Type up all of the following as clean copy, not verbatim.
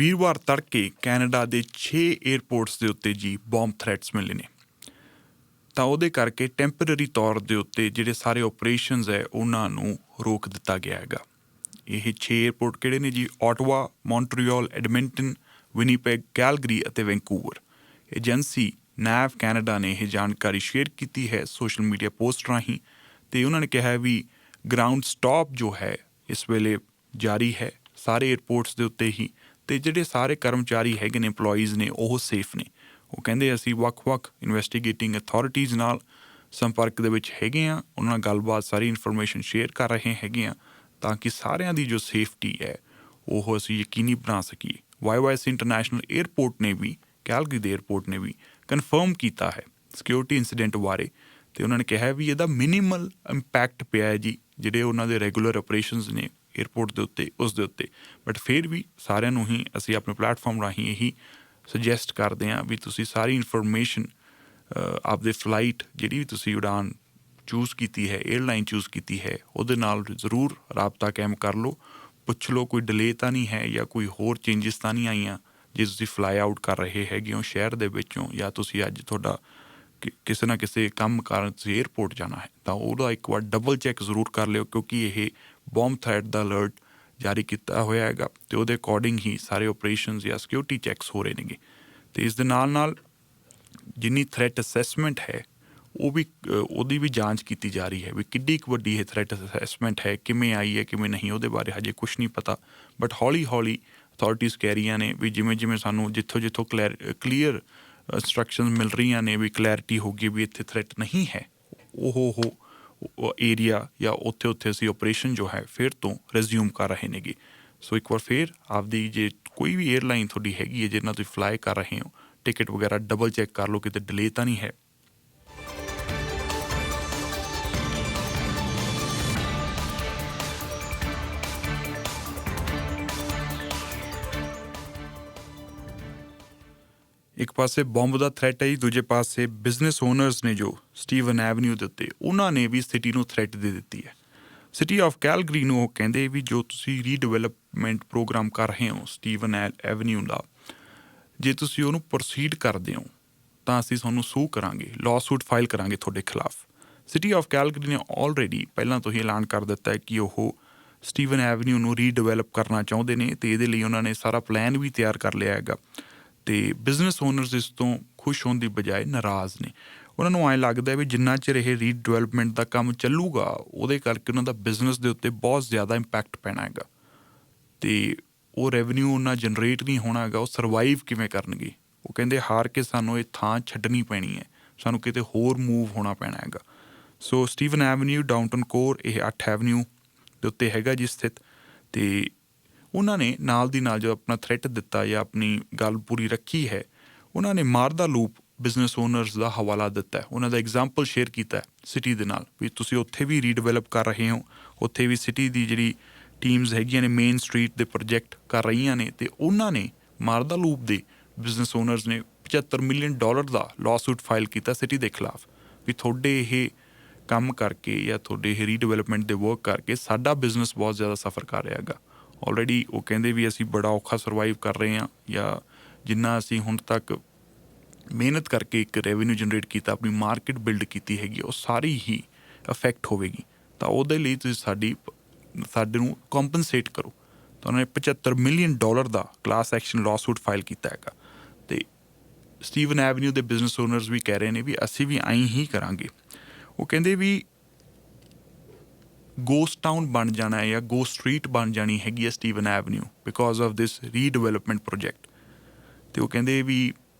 ਵੀਰਵਾਰ ਤੜਕੇ ਕੈਨੇਡਾ ਦੇ 6 ਏਅਰਪੋਰਟਸ ਦੇ ਉੱਤੇ ਜੀ ਬੌਂਬ ਥ੍ਰੈਟਸ ਮਿਲੇ ਨੇ। ਤਾਂ ਉਹਦੇ ਕਰਕੇ ਟੈਂਪਰੇਰੀ ਤੌਰ ਦੇ ਉੱਤੇ ਜਿਹੜੇ ਸਾਰੇ ਓਪਰੇਸ਼ਨਸ ਹੈ ਉਹਨਾਂ ਨੂੰ ਰੋਕ ਦਿੱਤਾ ਗਿਆ ਹੈਗਾ। ਇਹ 6 ਏਅਰਪੋਰਟ ਕਿਹੜੇ ਨੇ ਜੀ? Ottawa, Montreal, Edmonton, Winnipeg, Calgary ਅਤੇ ਵੈਂਕੂਵਰ। ਏਜੰਸੀ ਨੈਵ ਕੈਨੇਡਾ ਨੇ ਇਹ ਜਾਣਕਾਰੀ ਸ਼ੇਅਰ ਕੀਤੀ ਹੈ ਸੋਸ਼ਲ ਮੀਡੀਆ ਪੋਸਟ ਰਾਹੀਂ, ਅਤੇ ਉਹਨਾਂ ਨੇ ਕਿਹਾ ਵੀ ਗਰਾਊਂਡ ਸਟਾਪ ਜੋ ਹੈ ਇਸ ਵੇਲੇ ਜਾਰੀ ਹੈ ਸਾਰੇ ਏਅਰਪੋਰਟਸ ਦੇ ਉੱਤੇ ਹੀ, ਅਤੇ ਜਿਹੜੇ ਸਾਰੇ ਕਰਮਚਾਰੀ ਹੈਗੇ ਨੇ, ਇੰਪਲੋਈਜ਼ ਨੇ, ਉਹ ਸੇਫ ਨੇ। ਉਹ ਕਹਿੰਦੇ ਅਸੀਂ ਵੱਖ-ਵੱਖ ਇਨਵੈਸਟੀਗੇਟਿੰਗ ਅਥਾਰਟੀਜ਼ ਨਾਲ ਸੰਪਰਕ ਦੇ ਵਿੱਚ ਹੈਗੇ ਹਾਂ, ਉਹਨਾਂ ਨਾਲ ਗੱਲਬਾਤ ਸਾਰੀ ਇਨਫੋਰਮੇਸ਼ਨ ਸ਼ੇਅਰ ਕਰ ਰਹੇ ਹੈਗੇ ਹਾਂ ਤਾਂ ਕਿ ਸਾਰਿਆਂ ਦੀ ਜੋ ਸੇਫਟੀ ਹੈ ਉਹ ਅਸੀਂ ਯਕੀਨੀ ਬਣਾ ਸਕੀਏ। YYC ਇੰਟਰਨੈਸ਼ਨਲ ਏਅਰਪੋਰਟ ਨੇ ਵੀ, ਕੈਲਗਰੀ ਦੇ ਏਅਰਪੋਰਟ ਨੇ ਵੀ ਕਨਫਰਮ ਕੀਤਾ ਹੈ ਸਿਕਿਉਰਿਟੀ ਇੰਸੀਡੈਂਟ ਬਾਰੇ, ਅਤੇ ਉਹਨਾਂ ਨੇ ਕਿਹਾ ਵੀ ਇਹਦਾ ਮਿਨੀਮਲ ਇੰਪੈਕਟ ਪਿਆ ਹੈ ਜੀ ਜਿਹੜੇ ਉਹਨਾਂ ਦੇ ਰੈਗੂਲਰ ਆਪਰੇਸ਼ਨਸ ਨੇ ਏਅਰਪੋਰਟ ਦੇ ਉੱਤੇ, ਉਸ ਦੇ ਉੱਤੇ। ਬਟ ਫਿਰ ਵੀ ਸਾਰਿਆਂ ਨੂੰ ਹੀ ਅਸੀਂ ਆਪਣੇ ਪਲੈਟਫਾਰਮ ਰਾਹੀਂ ਇਹੀ ਸੁਜੈਸਟ ਕਰਦੇ ਹਾਂ ਵੀ ਤੁਸੀਂ ਸਾਰੀ ਇਨਫੋਰਮੇਸ਼ਨ ਆਪਦੇ ਫਲਾਈਟ ਜਿਹੜੀ ਵੀ ਤੁਸੀਂ ਉਡਾਨ ਚੂਜ਼ ਕੀਤੀ ਹੈ, ਏਅਰਲਾਈਨ ਚੂਜ਼ ਕੀਤੀ ਹੈ, ਉਹਦੇ ਨਾਲ ਜ਼ਰੂਰ ਰਾਬਤਾ ਕਾਇਮ ਕਰ ਲਓ। ਪੁੱਛ ਲਓ ਕੋਈ ਡਿਲੇ ਤਾਂ ਨਹੀਂ ਹੈ ਜਾਂ ਕੋਈ ਹੋਰ ਚੇਂਜਸ ਤਾਂ ਨਹੀਂ ਆਈਆਂ ਜੇ ਤੁਸੀਂ ਫਲਾਈ ਆਊਟ ਕਰ ਰਹੇ ਹੈਗੇ ਹੋ ਸ਼ਹਿਰ ਦੇ ਵਿੱਚੋਂ, ਜਾਂ ਤੁਸੀਂ ਅੱਜ ਤੁਹਾਡਾ ਕਿਸੇ ਨਾ ਕਿਸੇ ਕੰਮ ਕਾਰਨ ਤੁਸੀਂ ਏਅਰਪੋਰਟ ਜਾਣਾ ਹੈ ਤਾਂ ਉਹਦਾ ਇੱਕ ਵਾਰ ਡਬਲ ਚੈੱਕ ਜ਼ਰੂਰ ਕਰ ਲਿਓ, ਕਿਉਂਕਿ ਇਹ ਬੌਂਬ ਥ੍ਰੈਟ ਦਾ ਅਲਰਟ ਜਾਰੀ ਕੀਤਾ ਹੋਇਆ ਹੈਗਾ ਅਤੇ ਉਹਦੇ ਅਕੋਰਡਿੰਗ ਹੀ ਸਾਰੇ ਓਪਰੇਸ਼ਨਸ ਜਾਂ ਸਿਕਿਉਰਿਟੀ ਚੈੱਕਸ ਹੋ ਰਹੇ ਨੇਗੇ। ਅਤੇ ਇਸ ਦੇ ਨਾਲ ਨਾਲ ਜਿੰਨੀ ਥ੍ਰੈਟ ਅਸੈਸਮੈਂਟ ਹੈ ਉਹ ਵੀ ਉਹਦੀ ਵੀ ਜਾਂਚ ਕੀਤੀ ਜਾ ਰਹੀ ਹੈ ਵੀ ਕਿੱਡੀ ਕੁ ਵੱਡੀ ਇਹ ਥ੍ਰੈਟ ਅਸੈਸਮੈਂਟ ਹੈ, ਕਿਵੇਂ ਆਈ ਹੈ ਕਿਵੇਂ ਨਹੀਂ, ਉਹਦੇ ਬਾਰੇ ਹਜੇ ਕੁਛ ਨਹੀਂ ਪਤਾ। ਬਟ ਹੌਲੀ ਹੌਲੀ ਅਥਾਰਟੀਜ਼ ਕਹਿ ਰਹੀਆਂ ਨੇ ਵੀ ਜਿਵੇਂ ਜਿਵੇਂ ਸਾਨੂੰ ਜਿੱਥੋਂ ਕਲੀਅਰ ਇੰਸਟਰਕਸ਼ਨ ਮਿਲ ਰਹੀਆਂ ਨੇ ਵੀ ਕਲੈਰਿਟੀ ਹੋ ਗਈ ਵੀ ਇੱਥੇ ਥ੍ਰੈਟ ਨਹੀਂ ਹੈ, ਉਹ ਏਰੀਆ ਜਾਂ ਉੱਥੇ ਅਸੀਂ ਓਪਰੇਸ਼ਨ ਜੋ ਹੈ ਫਿਰ ਤੋਂ ਰਿਜ਼ਿਊਮ ਕਰ ਰਹੇ ਨੇਗੇ। ਸੋ ਇੱਕ ਵਾਰ ਫਿਰ ਆਪਦੀ ਜੇ ਕੋਈ ਵੀ ਏਅਰਲਾਈਨ ਤੁਹਾਡੀ ਹੈਗੀ ਹੈ ਜਿਹਨਾਂ ਤੁਸੀਂ ਫਲਾਈ ਕਰ ਰਹੇ ਹੋ, ਟਿਕਟ ਵਗੈਰਾ ਡਬਲ ਚੈੱਕ ਕਰ ਲਓ ਕਿਤੇ ਡਿਲੇ ਤਾਂ ਨਹੀਂ ਹੈ। ਇੱਕ ਪਾਸੇ ਬੰਬ ਦਾ ਥ੍ਰੈਟ ਹੈ ਜੀ, ਦੂਜੇ ਪਾਸੇ ਬਿਜ਼ਨਸ ਓਨਰਸ ਨੇ ਜੋ ਸਟੀਵਨ ਐਵਨਿਊ ਦੇ ਉੱਤੇ, ਉਹਨਾਂ ਨੇ ਵੀ ਸਿਟੀ ਨੂੰ ਥ੍ਰੈਟ ਦੇ ਦਿੱਤੀ ਹੈ। ਸਿਟੀ ਆਫ ਕੈਲਗਰੀ ਨੂੰ ਉਹ ਕਹਿੰਦੇ ਵੀ ਜੋ ਤੁਸੀਂ ਰੀਡਿਵੈਲਪਮੈਂਟ ਪ੍ਰੋਗਰਾਮ ਕਰ ਰਹੇ ਹੋ ਸਟੀਵਨ ਐਵਨਿਊ ਦਾ, ਜੇ ਤੁਸੀਂ ਉਹਨੂੰ ਪ੍ਰੋਸੀਡ ਕਰਦੇ ਹੋ ਤਾਂ ਅਸੀਂ ਤੁਹਾਨੂੰ ਸੂ ਕਰਾਂਗੇ, ਲਾਅਸੂਟ ਫਾਈਲ ਕਰਾਂਗੇ ਤੁਹਾਡੇ ਖਿਲਾਫ। ਸਿਟੀ ਆਫ ਕੈਲਗਰੀ ਨੇ ਆਲਰੇਡੀ ਪਹਿਲਾਂ ਤੋਂ ਹੀ ਐਲਾਨ ਕਰ ਦਿੱਤਾ ਹੈ ਕਿ ਉਹ ਸਟੀਵਨ ਐਵਨਿਊ ਨੂੰ ਰੀਡਿਵੈਲਪ ਕਰਨਾ ਚਾਹੁੰਦੇ ਨੇ, ਅਤੇ ਇਹਦੇ ਲਈ ਉਹਨਾਂ ਨੇ ਸਾਰਾ ਪਲਾਨ ਵੀ ਤਿਆਰ ਕਰ ਲਿਆ ਹੈਗਾ। ਅਤੇ ਬਿਜ਼ਨਸ ਓਨਰਸ ਇਸ ਤੋਂ ਖੁਸ਼ ਹੋਣ ਦੀ ਬਜਾਏ ਨਾਰਾਜ਼ ਨੇ। ਉਹਨਾਂ ਨੂੰ ਐਂ ਲੱਗਦਾ ਵੀ ਜਿੰਨਾ ਚਿਰ ਇਹ ਰੀਡਿਵੈਲਪਮੈਂਟ ਦਾ ਕੰਮ ਚੱਲੂਗਾ ਉਹਦੇ ਕਰਕੇ ਉਹਨਾਂ ਦਾ ਬਿਜ਼ਨਸ ਦੇ ਉੱਤੇ ਬਹੁਤ ਜ਼ਿਆਦਾ ਇੰਪੈਕਟ ਪੈਣਾ ਹੈਗਾ, ਅਤੇ ਉਹ ਰੈਵਨਿਊ ਉਹਨਾਂ ਜਨਰੇਟ ਨਹੀਂ ਹੋਣਾ ਹੈਗਾ। ਉਹ ਸਰਵਾਈਵ ਕਿਵੇਂ ਕਰਨਗੇ? ਉਹ ਕਹਿੰਦੇ ਹਾਰ ਕੇ ਸਾਨੂੰ ਇਹ ਥਾਂ ਛੱਡਣੀ ਪੈਣੀ ਹੈ, ਸਾਨੂੰ ਕਿਤੇ ਹੋਰ ਮੂਵ ਹੋਣਾ ਪੈਣਾ ਹੈਗਾ। ਸੋ ਸਟੀਵਨ ਐਵਨਿਊ, ਡਾਊਨਟਨ ਕੋਰ, ਇਹ 8 ਐਵਨਿਊ ਦੇ ਉੱਤੇ ਹੈਗਾ ਜੀ ਸਥਿਤ, ਅਤੇ ਉਹਨਾਂ ਨੇ ਨਾਲ ਦੀ ਨਾਲ ਜੋ ਆਪਣਾ ਥ੍ਰੈਟ ਦਿੱਤਾ ਜਾਂ ਆਪਣੀ ਗੱਲ ਪੂਰੀ ਰੱਖੀ ਹੈ, ਉਹਨਾਂ ਨੇ ਮਾਰਦਾ ਲੂਪ ਬਿਜ਼ਨਸ ਓਨਰਸ ਦਾ ਹਵਾਲਾ ਦਿੱਤਾ। ਉਹਨਾਂ ਦਾ ਐਗਜ਼ਾਮਪਲ ਸ਼ੇਅਰ ਕੀਤਾ ਸਿਟੀ ਦੇ ਨਾਲ ਵੀ ਤੁਸੀਂ ਉੱਥੇ ਵੀ ਰੀਡਿਵੈਲਪ ਕਰ ਰਹੇ ਹੋ, ਉੱਥੇ ਵੀ ਸਿਟੀ ਦੀ ਜਿਹੜੀ ਟੀਮਸ ਹੈਗੀਆਂ ਨੇ ਮੇਨ ਸਟਰੀਟ ਦੇ ਪ੍ਰੋਜੈਕਟ ਕਰ ਰਹੀਆਂ ਨੇ, ਅਤੇ ਉਹਨਾਂ ਨੇ ਮਾਰਦਾ ਲੂਪ ਦੇ ਬਿਜ਼ਨਸ ਓਨਰਸ ਨੇ $75 ਮਿਲੀਅਨ ਦਾ ਲਾਅਸੂਟ ਫਾਈਲ ਕੀਤਾ ਸਿਟੀ ਦੇ ਖਿਲਾਫ ਵੀ ਤੁਹਾਡੇ ਇਹ ਕੰਮ ਕਰਕੇ ਜਾਂ ਤੁਹਾਡੇ ਇਹ ਰੀਡਿਵੈਲਪਮੈਂਟ ਦੇ ਵਰਕ ਕਰਕੇ ਸਾਡਾ ਬਿਜ਼ਨਸ ਬਹੁਤ ਜ਼ਿਆਦਾ ਸਫਰ ਕਰ ਰਿਹਾ ਹੈਗਾ। ਆਲਰੇਡੀ ਉਹ ਕਹਿੰਦੇ ਵੀ ਅਸੀਂ ਬੜਾ ਔਖਾ ਸਰਵਾਈਵ ਕਰ ਰਹੇ ਹਾਂ, ਜਾਂ ਜਿੰਨਾ ਅਸੀਂ ਹੁਣ ਤੱਕ ਮਿਹਨਤ ਕਰਕੇ ਇੱਕ ਰੈਵਨਿਊ ਜਨਰੇਟ ਕੀਤਾ, ਆਪਣੀ ਮਾਰਕੀਟ ਬਿਲਡ ਕੀਤੀ ਹੈਗੀ, ਉਹ ਸਾਰੀ ਹੀ ਅਫੈਕਟ ਹੋਵੇਗੀ। ਤਾਂ ਉਹਦੇ ਲਈ ਤੁਸੀਂ ਸਾਡੇ ਨੂੰ ਕੰਪਨਸੇਟ ਕਰੋ। ਤਾਂ ਉਹਨਾਂ ਨੇ $75 ਮਿਲੀਅਨ ਦਾ ਕਲਾਸ ਐਕਸ਼ਨ ਲਾਅਸੂਟ ਫਾਈਲ ਕੀਤਾ ਹੈਗਾ, ਅਤੇ ਸਟੀਵਨ ਐਵਨਿਊ ਦੇ ਬਿਜ਼ਨਸ ਓਨਰਸ ਵੀ ਕਹਿ ਰਹੇ ਨੇ ਵੀ ਅਸੀਂ ਵੀ ਐਂ ਹੀ ਕਰਾਂਗੇ। ਉਹ ਕਹਿੰਦੇ ਵੀ ਗੋਸਟ ਟਾਊਨ ਬਣ ਜਾਣਾ ਹੈ ਜਾਂ ਗੋਸਟ ਸਟਰੀਟ ਬਣ ਜਾਣੀ ਹੈਗੀ ਹੈ Stephen Avenue because of this redevelopment project. ਅਤੇ ਉਹ ਕਹਿੰਦੇ ਵੀ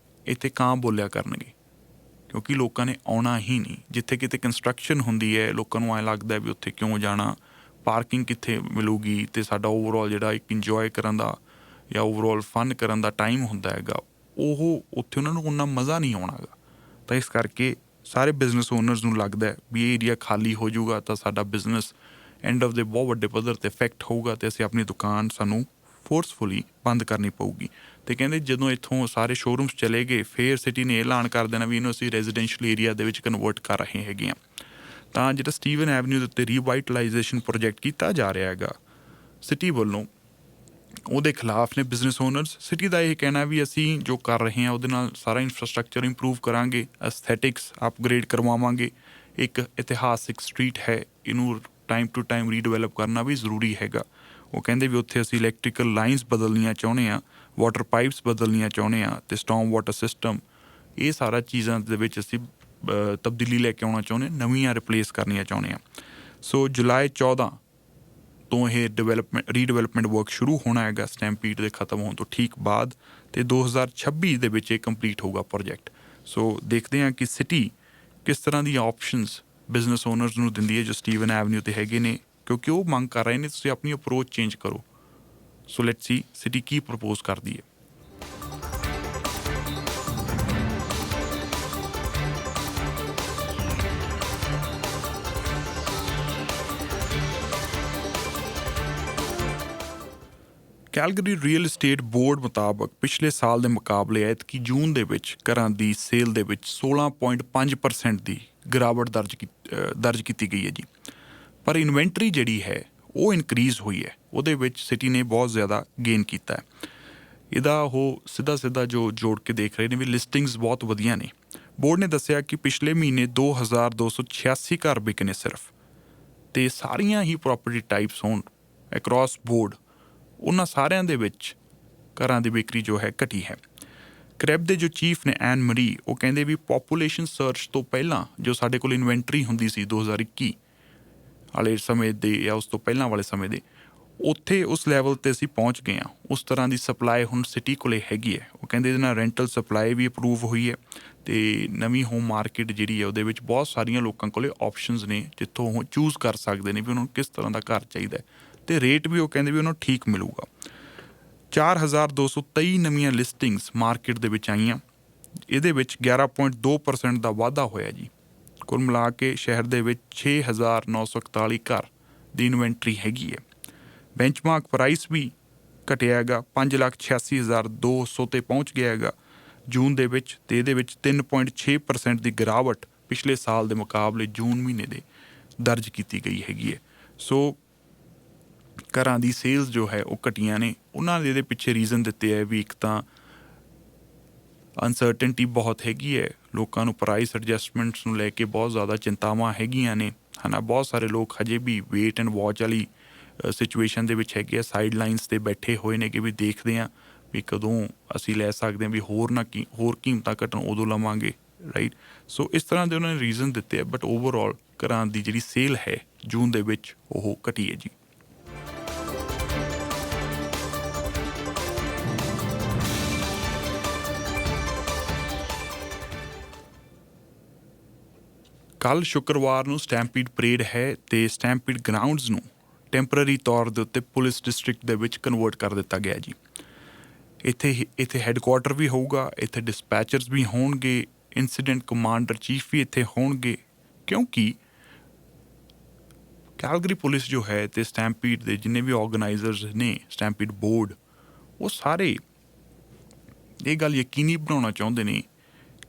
ਇੱਥੇ ਕਾਂ ਬੋਲਿਆ ਕਰਨਗੇ ਕਿਉਂਕਿ ਲੋਕਾਂ ਨੇ ਆਉਣਾ ਹੀ ਨਹੀਂ। ਜਿੱਥੇ ਕਿਤੇ ਕੰਸਟਰਕਸ਼ਨ ਹੁੰਦੀ ਹੈ ਲੋਕਾਂ ਨੂੰ ਐਂ ਲੱਗਦਾ ਵੀ ਉੱਥੇ ਕਿਉਂ ਜਾਣਾ, ਪਾਰਕਿੰਗ ਕਿੱਥੇ ਮਿਲੂਗੀ, ਅਤੇ ਸਾਡਾ ਓਵਰਆਲ ਜਿਹੜਾ ਇੱਕ ਇੰਜੋਏ ਕਰਨ ਦਾ ਜਾਂ ਓਵਰਆਲ ਫਨ ਕਰਨ ਦਾ ਟਾਈਮ ਹੁੰਦਾ ਹੈਗਾ ਉਹ ਉੱਥੇ ਉਹਨਾਂ ਨੂੰ ਉਨਾ ਮਜ਼ਾ ਨਹੀਂ ਆਉਣਾ ਗਾ। ਤਾਂ ਇਸ ਕਰਕੇ ਸਾਰੇ ਬਿਜ਼ਨਸ ਓਨਰਸ ਨੂੰ ਲੱਗਦਾ ਵੀ ਇਹ ਏਰੀਆ ਖਾਲੀ ਹੋ ਜਾਊਗਾ ਤਾਂ ਸਾਡਾ ਬਿਜ਼ਨਸ ਐਂਡ ਆਫ ਦੇ ਬਹੁਤ ਵੱਡੇ ਪੱਧਰ 'ਤੇ ਇਫੈਕਟ ਹੋਊਗਾ, ਅਤੇ ਅਸੀਂ ਆਪਣੀ ਦੁਕਾਨ ਸਾਨੂੰ ਫੋਰਸਫੁਲੀ ਬੰਦ ਕਰਨੀ ਪਊਗੀ। ਅਤੇ ਕਹਿੰਦੇ ਜਦੋਂ ਇੱਥੋਂ ਸਾਰੇ ਸ਼ੋਰੂਮਸ ਚਲੇ ਗਏ ਫਿਰ ਸਿਟੀ ਨੇ ਐਲਾਨ ਕਰ ਦੇਣਾ ਵੀ ਇਹਨੂੰ ਅਸੀਂ ਰੈਜ਼ੀਡੈਂਸ਼ੀਅਲ ਏਰੀਆ ਦੇ ਵਿੱਚ ਕਨਵਰਟ ਕਰ ਰਹੇ ਹੈਗੇ ਹਾਂ। ਤਾਂ ਜਿਹੜਾ ਸਟੀਵਨ ਐਵਨਿਊ ਦੇ ਉੱਤੇ ਰੀਵਾਈਟਲਾਈਜੇਸ਼ਨ ਪ੍ਰੋਜੈਕਟ ਕੀਤਾ ਜਾ ਰਿਹਾ ਹੈਗਾ ਸਿਟੀ ਵੱਲੋਂ, ਉਹਦੇ ਖਿਲਾਫ ਨੇ ਬਿਜ਼ਨਸ ਓਨਰਸ। ਸਿਟੀ ਦਾ ਇਹ ਕਹਿਣਾ ਵੀ ਅਸੀਂ ਜੋ ਕਰ ਰਹੇ ਹਾਂ ਉਹਦੇ ਨਾਲ ਸਾਰਾ ਇਨਫਰਾਸਟਰਕਚਰ ਇੰਪਰੂਵ ਕਰਾਂਗੇ, ਐਸਥੈਟਿਕਸ ਅਪਗ੍ਰੇਡ ਕਰਵਾਵਾਂਗੇ। ਇੱਕ ਇਤਿਹਾਸਿਕ ਸਟਰੀਟ ਹੈ, ਇਹਨੂੰ ਟਾਈਮ ਟੂ ਟਾਈਮ ਰੀਡਿਵੈਲਪ ਕਰਨਾ ਵੀ ਜ਼ਰੂਰੀ ਹੈਗਾ। ਉਹ ਕਹਿੰਦੇ ਵੀ ਉੱਥੇ ਅਸੀਂ ਇਲੈਕਟ੍ਰੀਕਲ ਲਾਈਨਸ ਬਦਲਣੀਆਂ ਚਾਹੁੰਦੇ ਹਾਂ, ਵਾਟਰ ਪਾਈਪਸ ਬਦਲਣੀਆਂ ਚਾਹੁੰਦੇ ਹਾਂ, ਅਤੇ ਸਟੋਮ ਵਾਟਰ ਸਿਸਟਮ, ਇਹ ਸਾਰਾ ਚੀਜ਼ਾਂ ਦੇ ਵਿੱਚ ਅਸੀਂ ਤਬਦੀਲੀ ਲੈ ਕੇ ਆਉਣਾ ਚਾਹੁੰਦੇ ਹਾਂ, ਨਵੀਆਂ ਰਿਪਲੇਸ ਕਰਨੀਆਂ ਚਾਹੁੰਦੇ ਹਾਂ। ਸੋ ਜੁਲਾਈ 14 ਤੋਂ ਇਹ ਰੀਡਿਵੈਲਪਮੈਂਟ ਵਰਕ ਸ਼ੁਰੂ ਹੋਣਾ ਹੈਗਾ ਸਟੈਂਪੀਡ ਦੇ ਖਤਮ ਹੋਣ ਤੋਂ ਠੀਕ ਬਾਅਦ, ਅਤੇ 2026 ਦੇ ਵਿੱਚ ਇਹ ਕੰਪਲੀਟ ਹੋਊਗਾ ਪ੍ਰੋਜੈਕਟ। ਸੋ ਦੇਖਦੇ ਹਾਂ ਕਿ ਸਿਟੀ ਕਿਸ ਤਰ੍ਹਾਂ ਦੀਆਂ ਆਪਸ਼ਨਸ ਬਿਜ਼ਨਸ ਓਨਰਸ ਨੂੰ ਦਿੰਦੀ ਹੈ ਜੋ ਸਟੀਵਨ ਐਵਨਿਊ 'ਤੇ ਹੈਗੇ ਨੇ, ਕਿਉਂਕਿ ਉਹ ਮੰਗ ਕਰ ਰਹੇ ਨੇ ਤੁਸੀਂ ਆਪਣੀ ਅਪਰੋਚ ਚੇਂਜ ਕਰੋ। So let's see city Ki propose ਕਰਦੀ ਹੈ। ਕੈਲਗਰੀ ਰੀਅਲ ਏਸਟੇਟ ਬੋਰਡ ਮੁਤਾਬਕ ਪਿਛਲੇ ਸਾਲ ਦੇ ਮੁਕਾਬਲੇ ਐਤਕੀ ਜੂਨ ਦੇ ਵਿੱਚ ਘਰਾਂ ਦੀ ਸੇਲ ਦੇ ਵਿੱਚ 16.5% ਦੀ ਗਿਰਾਵਟ ਦਰਜ ਕੀਤੀ ਗਈ ਹੈ ਜੀ। ਪਰ ਇਨਵੈਂਟਰੀ ਜਿਹੜੀ ਹੈ ਉਹ ਇਨਕਰੀਜ਼ ਹੋਈ ਹੈ, ਉਹਦੇ ਵਿੱਚ ਸਿਟੀ ਨੇ ਬਹੁਤ ਜ਼ਿਆਦਾ ਗੇਨ ਕੀਤਾ ਹੈ। ਇਹਦਾ ਉਹ ਸਿੱਧਾ ਜੋ ਜੋੜ ਕੇ ਦੇਖ ਰਹੇ ਨੇ ਵੀ ਲਿਸਟਿੰਗਸ ਬਹੁਤ ਵਧੀਆ ਨੇ। ਬੋਰਡ ਨੇ ਦੱਸਿਆ ਕਿ ਪਿਛਲੇ ਮਹੀਨੇ 2286 ਘਰ ਵਿਕੇ ਨੇ ਸਿਰਫ, ਅਤੇ ਸਾਰੀਆਂ ਹੀ ਪ੍ਰੋਪਰਟੀ ਟਾਈਪਸ ਹੋਣ ਅਕ੍ਰੋਸ ਬੋਰਡ, ਉਹਨਾਂ ਸਾਰਿਆਂ ਦੇ ਵਿੱਚ ਘਰਾਂ ਦੀ ਵਿਕਰੀ ਜੋ ਹੈ ਘਟੀ ਹੈ। ਕ੍ਰੈਬ ਦੇ ਜੋ ਚੀਫ ਨੇ ਐਨ ਮਰੀ, ਉਹ ਕਹਿੰਦੇ ਵੀ ਪੋਪੂਲੇਸ਼ਨ ਸਰਚ ਤੋਂ ਪਹਿਲਾਂ ਜੋ ਸਾਡੇ ਕੋਲ ਇਨਵੈਂਟਰੀ ਹੁੰਦੀ ਸੀ 2021 ਵਾਲੇ ਸਮੇਂ ਦੇ ਜਾਂ ਉਸ ਤੋਂ ਪਹਿਲਾਂ ਵਾਲੇ ਸਮੇਂ ਦੇ, ਉੱਥੇ ਉਸ ਲੈਵਲ 'ਤੇ ਅਸੀਂ ਪਹੁੰਚ ਗਏ ਹਾਂ। ਉਸ ਤਰ੍ਹਾਂ ਦੀ ਸਪਲਾਈ ਹੁਣ ਸਿਟੀ ਕੋਲੇ ਹੈਗੀ ਹੈ। ਉਹ ਕਹਿੰਦੇ ਇਹਦੇ ਨਾਲ ਰੈਂਟਲ ਸਪਲਾਈ ਵੀ ਅਪਰੂਵ ਹੋਈ ਹੈ, ਅਤੇ ਨਵੀਂ ਹੋਮ ਮਾਰਕੀਟ ਜਿਹੜੀ ਹੈ ਉਹਦੇ ਵਿੱਚ ਬਹੁਤ ਸਾਰੀਆਂ ਲੋਕਾਂ ਕੋਲੇ ਆਪਸ਼ਨਸ ਨੇ ਜਿੱਥੋਂ ਉਹ ਚੂਜ਼ ਕਰ ਸਕਦੇ ਨੇ ਵੀ ਉਹਨਾਂ ਨੂੰ ਕਿਸ ਤਰ੍ਹਾਂ ਦਾ ਘਰ ਚਾਹੀਦਾ ਹੈ, ਅਤੇ ਰੇਟ ਵੀ ਉਹ ਕਹਿੰਦੇ ਵੀ ਉਹਨਾਂ ਨੂੰ ਠੀਕ ਮਿਲੂਗਾ। 4223 ਨਵੀਆਂ ਲਿਸਟਿੰਗਸ ਮਾਰਕੀਟ ਦੇ ਵਿੱਚ ਆਈਆਂ, ਇਹਦੇ ਵਿੱਚ 11.2% ਦਾ ਵਾਧਾ ਹੋਇਆ ਜੀ। ਕੁੱਲ ਮਿਲਾ ਕੇ ਸ਼ਹਿਰ ਦੇ ਵਿੱਚ 6941 ਘਰ ਦੀ ਇਨਵੈਂਟਰੀ ਹੈਗੀ ਹੈ। ਬੈਂਚਮਾਰਕ ਪ੍ਰਾਈਸ ਵੀ ਘਟਿਆ ਹੈਗਾ, 5,86,200 ਤੇ ਪਹੁੰਚ ਗਿਆ ਹੈਗਾ ਜੂਨ ਦੇ ਵਿੱਚ, ਅਤੇ ਇਹਦੇ ਵਿੱਚ 3.6% ਦੀ ਗਿਰਾਵਟ ਪਿਛਲੇ ਸਾਲ ਦੇ ਮੁਕਾਬਲੇ ਜੂਨ ਮਹੀਨੇ ਦੇ ਦਰਜ ਕੀਤੀ ਗਈ ਹੈਗੀ ਹੈ। ਸੋ ਘਰਾਂ ਦੀ ਸੇਲਸ ਜੋ ਹੈ ਉਹ ਘਟੀਆਂ ਨੇ। ਉਹਨਾਂ ਨੇ ਇਹਦੇ ਪਿੱਛੇ ਰੀਜ਼ਨ ਦਿੱਤੇ ਹੈ ਵੀ ਇੱਕ ਤਾਂ ਅਨਸਰਟਨਟੀ ਬਹੁਤ ਹੈਗੀ ਹੈ, ਲੋਕਾਂ ਨੂੰ ਪ੍ਰਾਈਸ ਐਡਜਸਟਮੈਂਟਸ ਨੂੰ ਲੈ ਕੇ ਬਹੁਤ ਜ਼ਿਆਦਾ ਚਿੰਤਾਵਾਂ ਹੈਗੀਆਂ ਨੇ, ਹੈ ਨਾ। ਬਹੁਤ ਸਾਰੇ ਲੋਕ ਹਜੇ ਵੀ ਵੇਟ ਐਂਡ ਵਾਚ ਵਾਲੀ ਸਿਚੁਏਸ਼ਨ ਦੇ ਵਿੱਚ ਹੈਗੇ ਆ, ਸਾਈਡ ਲਾਈਨਸ 'ਤੇ ਬੈਠੇ ਹੋਏ ਨੇ ਕਿ ਵੀ ਦੇਖਦੇ ਹਾਂ ਵੀ ਕਦੋਂ ਅਸੀਂ ਲੈ ਸਕਦੇ ਹਾਂ, ਵੀ ਹੋਰ ਕੀਮਤਾਂ ਘਟਣ ਉਦੋਂ ਲਵਾਂਗੇ, ਰਾਈਟ। ਸੋ ਇਸ ਤਰ੍ਹਾਂ ਦੇ ਉਹਨਾਂ ਨੇ ਰੀਜ਼ਨ ਦਿੱਤੇ ਆ, ਬਟ ਓਵਰਆਲ ਘਰਾਂ ਦੀ ਜਿਹੜੀ ਸੇਲ ਹੈ ਜੂਨ ਦੇ ਵਿੱਚ ਉਹ ਘਟੀ ਹੈ ਜੀ। ਕੱਲ੍ਹ ਸ਼ੁੱਕਰਵਾਰ ਨੂੰ ਸਟੈਂਪੀਡ ਪਰੇਡ ਹੈ, ਅਤੇ ਸਟੈਂਪੀਡ ਗਰਾਊਂਡਸ ਨੂੰ ਟੈਂਪਰਰੀ ਤੌਰ ਦੇ ਉੱਤੇ ਪੁਲਿਸ ਡਿਸਟ੍ਰਿਕਟ ਦੇ ਵਿੱਚ ਕਨਵਰਟ ਕਰ ਦਿੱਤਾ ਗਿਆ ਜੀ। ਇੱਥੇ ਹੈੱਡਕੁਆਟਰ ਵੀ ਹੋਊਗਾ, ਇੱਥੇ ਡਿਸਪੈਚਰਸ ਵੀ ਹੋਣਗੇ, ਇੰਸੀਡੈਂਟ ਕਮਾਂਡਰ ਚੀਫ ਵੀ ਇੱਥੇ ਹੋਣਗੇ, ਕਿਉਂਕਿ ਕੈਲਗਰੀ ਪੁਲਿਸ ਜੋ ਹੈ ਅਤੇ ਸਟੈਂਪੀਡ ਦੇ ਜਿੰਨੇ ਵੀ ਆਰਗੇਨਾਈਜ਼ਰਸ ਨੇ, ਸਟੈਂਪੀਡ ਬੋਰਡ, ਉਹ ਸਾਰੇ ਇਹ ਗੱਲ ਯਕੀਨੀ ਬਣਾਉਣਾ ਚਾਹੁੰਦੇ ਨੇ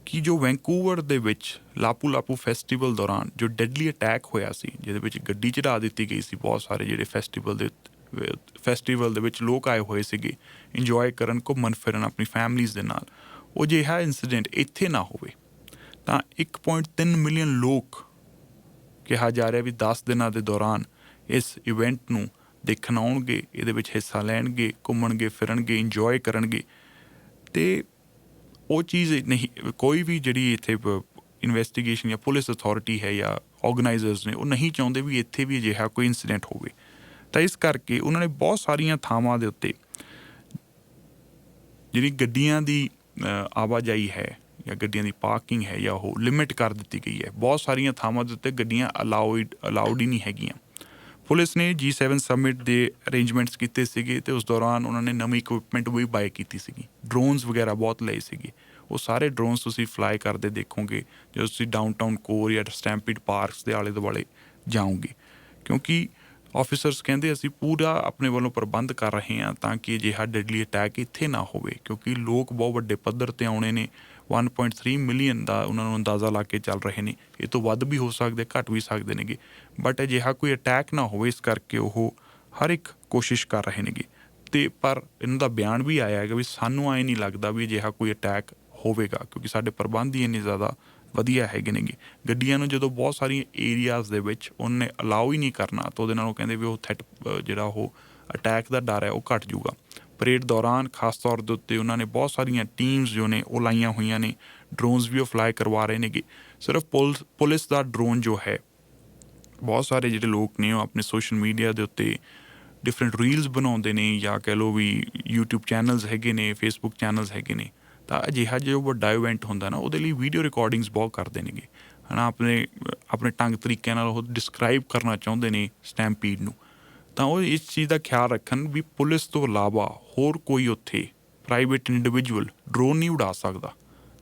ਕਿ ਜੋ ਵੈਂਕੂਵਰ ਦੇ ਵਿੱਚ ਲਾਪੂ ਫੈਸਟੀਵਲ ਦੌਰਾਨ ਜੋ ਡੈਡਲੀ ਅਟੈਕ ਹੋਇਆ ਸੀ, ਜਿਹਦੇ ਵਿੱਚ ਗੱਡੀ ਚੜ੍ਹਾ ਦਿੱਤੀ ਗਈ ਸੀ, ਬਹੁਤ ਸਾਰੇ ਜਿਹੜੇ ਫੈਸਟੀਵਲ ਦੇ ਵਿੱਚ ਲੋਕ ਆਏ ਹੋਏ ਸੀਗੇ ਇੰਜੋਏ ਕਰਨ, ਘੁੰਮਣ ਫਿਰਨ ਆਪਣੀ ਫੈਮਲੀਜ਼ ਦੇ ਨਾਲ, ਉਹ ਜਿਹਾ ਇੰਸੀਡੈਂਟ ਇੱਥੇ ਨਾ ਹੋਵੇ। ਤਾਂ 1.3 ਮਿਲੀਅਨ ਲੋਕ ਕਿਹਾ ਜਾ ਰਿਹਾ ਵੀ 10 ਦਿਨਾਂ ਦੇ ਦੌਰਾਨ ਇਸ ਇਵੈਂਟ ਨੂੰ ਦੇਖਣ ਆਉਣਗੇ, ਇਹਦੇ ਵਿੱਚ ਹਿੱਸਾ ਲੈਣਗੇ, ਘੁੰਮਣਗੇ ਫਿਰਨਗੇ, ਇੰਜੋਏ ਕਰਨਗੇ। ਅਤੇ ਉਹ ਚੀਜ਼ ਨਹੀਂ, ਕੋਈ ਵੀ ਜਿਹੜੀ ਇੱਥੇ ਇਨਵੈਸਟੀਗੇਸ਼ਨ ਜਾਂ ਪੁਲਿਸ ਅਥਾਰਟੀ ਹੈ ਜਾਂ ਆਰਗੇਨਾਈਜ਼ਰਸ ਨੇ, ਉਹ ਨਹੀਂ ਚਾਹੁੰਦੇ ਵੀ ਇੱਥੇ ਵੀ ਅਜਿਹਾ ਕੋਈ ਇੰਸੀਡੈਂਟ ਹੋਵੇ। ਤਾਂ ਇਸ ਕਰਕੇ ਉਹਨਾਂ ਨੇ ਬਹੁਤ ਸਾਰੀਆਂ ਥਾਵਾਂ ਦੇ ਉੱਤੇ ਜਿਹੜੀ ਗੱਡੀਆਂ ਦੀ ਆਵਾਜਾਈ ਹੈ ਜਾਂ ਗੱਡੀਆਂ ਦੀ ਪਾਰਕਿੰਗ ਹੈ ਜਾਂ ਉਹ ਲਿਮਿਟ ਕਰ ਦਿੱਤੀ ਗਈ ਹੈ। ਬਹੁਤ ਸਾਰੀਆਂ ਥਾਵਾਂ ਦੇ ਉੱਤੇ ਗੱਡੀਆਂ ਅਲਾਉਡ ਹੀ ਨਹੀਂ ਹੈਗੀਆਂ। ਪੁਲਿਸ ਨੇ G7 ਸਮਿਟ ਦੇ ਅਰੇਂਜਮੈਂਟਸ ਕੀਤੇ ਸੀਗੇ, ਅਤੇ ਉਸ ਦੌਰਾਨ ਉਹਨਾਂ ਨੇ ਨਵੀਂ ਇਕਵਿਪਮੈਂਟ ਵੀ ਬਾਏ ਕੀਤੀ ਸੀਗੀ, ਡਰੋਨਸ ਵਗੈਰਾ ਬਹੁਤ ਲਏ ਸੀਗੇ। ਉਹ ਸਾਰੇ ਡਰੋਨਸ ਤੁਸੀਂ ਫਲਾਈ ਕਰਦੇ ਦੇਖੋਗੇ ਜਦੋਂ ਤੁਸੀਂ ਡਾਊਨਟਾਊਨ ਕੋਰ ਜਾਂ ਸਟੈਂਪੀਡ ਪਾਰਕਸ ਦੇ ਆਲੇ ਦੁਆਲੇ ਜਾਓਗੇ, ਕਿਉਂਕਿ ਆਫਿਸਰਸ ਕਹਿੰਦੇ ਅਸੀਂ ਪੂਰਾ ਆਪਣੇ ਵੱਲੋਂ ਪ੍ਰਬੰਧ ਕਰ ਰਹੇ ਹਾਂ ਤਾਂ ਕਿ ਅਜਿਹਾ ਡੈਡਲੀ ਅਟੈਕ ਇੱਥੇ ਨਾ ਹੋਵੇ, ਕਿਉਂਕਿ ਲੋਕ ਬਹੁਤ ਵੱਡੇ ਪੱਧਰ 'ਤੇ ਆਉਣੇ ਨੇ। 1.3 ਮਿਲੀਅਨ ਦਾ ਉਹਨਾਂ ਨੂੰ ਅੰਦਾਜ਼ਾ ਲਾ ਕੇ ਚੱਲ ਰਹੇ ਨੇ, ਇਹ ਤੋਂ ਵੱਧ ਵੀ ਹੋ ਸਕਦੇ, ਘੱਟ ਵੀ ਸਕਦੇ ਨੇਗੇ, ਬਟ ਅਜਿਹਾ ਕੋਈ ਅਟੈਕ ਨਾ ਹੋਵੇ, ਇਸ ਕਰਕੇ ਉਹ ਹਰ ਇੱਕ ਕੋਸ਼ਿਸ਼ ਕਰ ਰਹੇ ਨੇਗੇ। ਤੇ ਪਰ ਇਹਨਾਂ ਦਾ ਬਿਆਨ ਵੀ ਆਇਆ ਹੈਗਾ ਵੀ ਸਾਨੂੰ ਐਂ ਨਹੀਂ ਲੱਗਦਾ ਵੀ ਅਜਿਹਾ ਕੋਈ ਅਟੈਕ ਹੋਵੇਗਾ, ਕਿਉਂਕਿ ਸਾਡੇ ਪ੍ਰਬੰਧ ਹੀ ਇੰਨੇ ਜ਼ਿਆਦਾ ਵਧੀਆ ਹੈਗੇ ਨੇਗੇ। ਗੱਡੀਆਂ ਨੂੰ ਜਦੋਂ ਬਹੁਤ ਸਾਰੀਆਂ ਏਰੀਆਜ਼ ਦੇ ਵਿੱਚ ਉਹਨੇ ਅਲਾਓ ਹੀ ਨਹੀਂ ਕਰਨਾ ਤਾਂ ਉਹਦੇ ਨਾਲ ਉਹ ਕਹਿੰਦੇ ਵੀ ਉਹ ਜਿਹੜਾ ਉਹ ਅਟੈਕ ਦਾ ਡਰ ਹੈ ਉਹ ਘੱਟ ਜੂਗਾ। ਪਰੇਡ ਦੌਰਾਨ ਖਾਸ ਤੌਰ ਦੇ ਉੱਤੇ ਉਹਨਾਂ ਨੇ ਬਹੁਤ ਸਾਰੀਆਂ ਟੀਮਸ ਜੋ ਨੇ ਉਹ ਲਾਈਆਂ ਹੋਈਆਂ ਨੇ, ਡਰੋਨਸ ਵੀ ਉਹ ਫਲਾਈ ਕਰਵਾ ਰਹੇ ਨੇਗੇ। ਸਿਰਫ ਪੁਲਿਸ ਦਾ ਡਰੋਨ ਜੋ ਹੈ, ਬਹੁਤ ਸਾਰੇ ਜਿਹੜੇ ਲੋਕ ਨੇ ਉਹ ਆਪਣੇ ਸੋਸ਼ਲ ਮੀਡੀਆ ਦੇ ਉੱਤੇ ਡਿਫਰੈਂਟ ਰੀਲਸ ਬਣਾਉਂਦੇ ਨੇ, ਜਾਂ ਕਹਿ ਲਓ ਵੀ ਯੂਟਿਊਬ ਚੈਨਲਸ ਹੈਗੇ ਨੇ, ਫੇਸਬੁੱਕ ਚੈਨਲਸ ਹੈਗੇ ਨੇ, ਤਾਂ ਅਜਿਹਾ ਜੋ ਵੱਡਾ ਇਵੈਂਟ ਹੁੰਦਾ ਨਾ ਉਹਦੇ ਲਈ ਵੀਡੀਓ ਰਿਕਾਰਡਿੰਗਸ ਬਹੁਤ ਕਰਦੇ ਨੇਗੇ, ਹੈ ਨਾ। ਆਪਣੇ ਢੰਗ ਤਰੀਕਿਆਂ ਨਾਲ ਉਹ ਡਿਸਕ੍ਰਾਈਬ ਕਰਨਾ ਚਾਹੁੰਦੇ ਨੇ ਸਟੈਂਪੀਡ ਨੂੰ, ਤਾਂ ਉਹ ਇਸ ਚੀਜ਼ ਦਾ ਖਿਆਲ ਰੱਖਣ ਵੀ ਪੁਲਿਸ ਤੋਂ ਇਲਾਵਾ ਹੋਰ ਕੋਈ ਉੱਥੇ ਪ੍ਰਾਈਵੇਟ ਇੰਡੀਵਿਜੂਅਲ ਡਰੋਨ ਨਹੀਂ ਉਡਾ ਸਕਦਾ।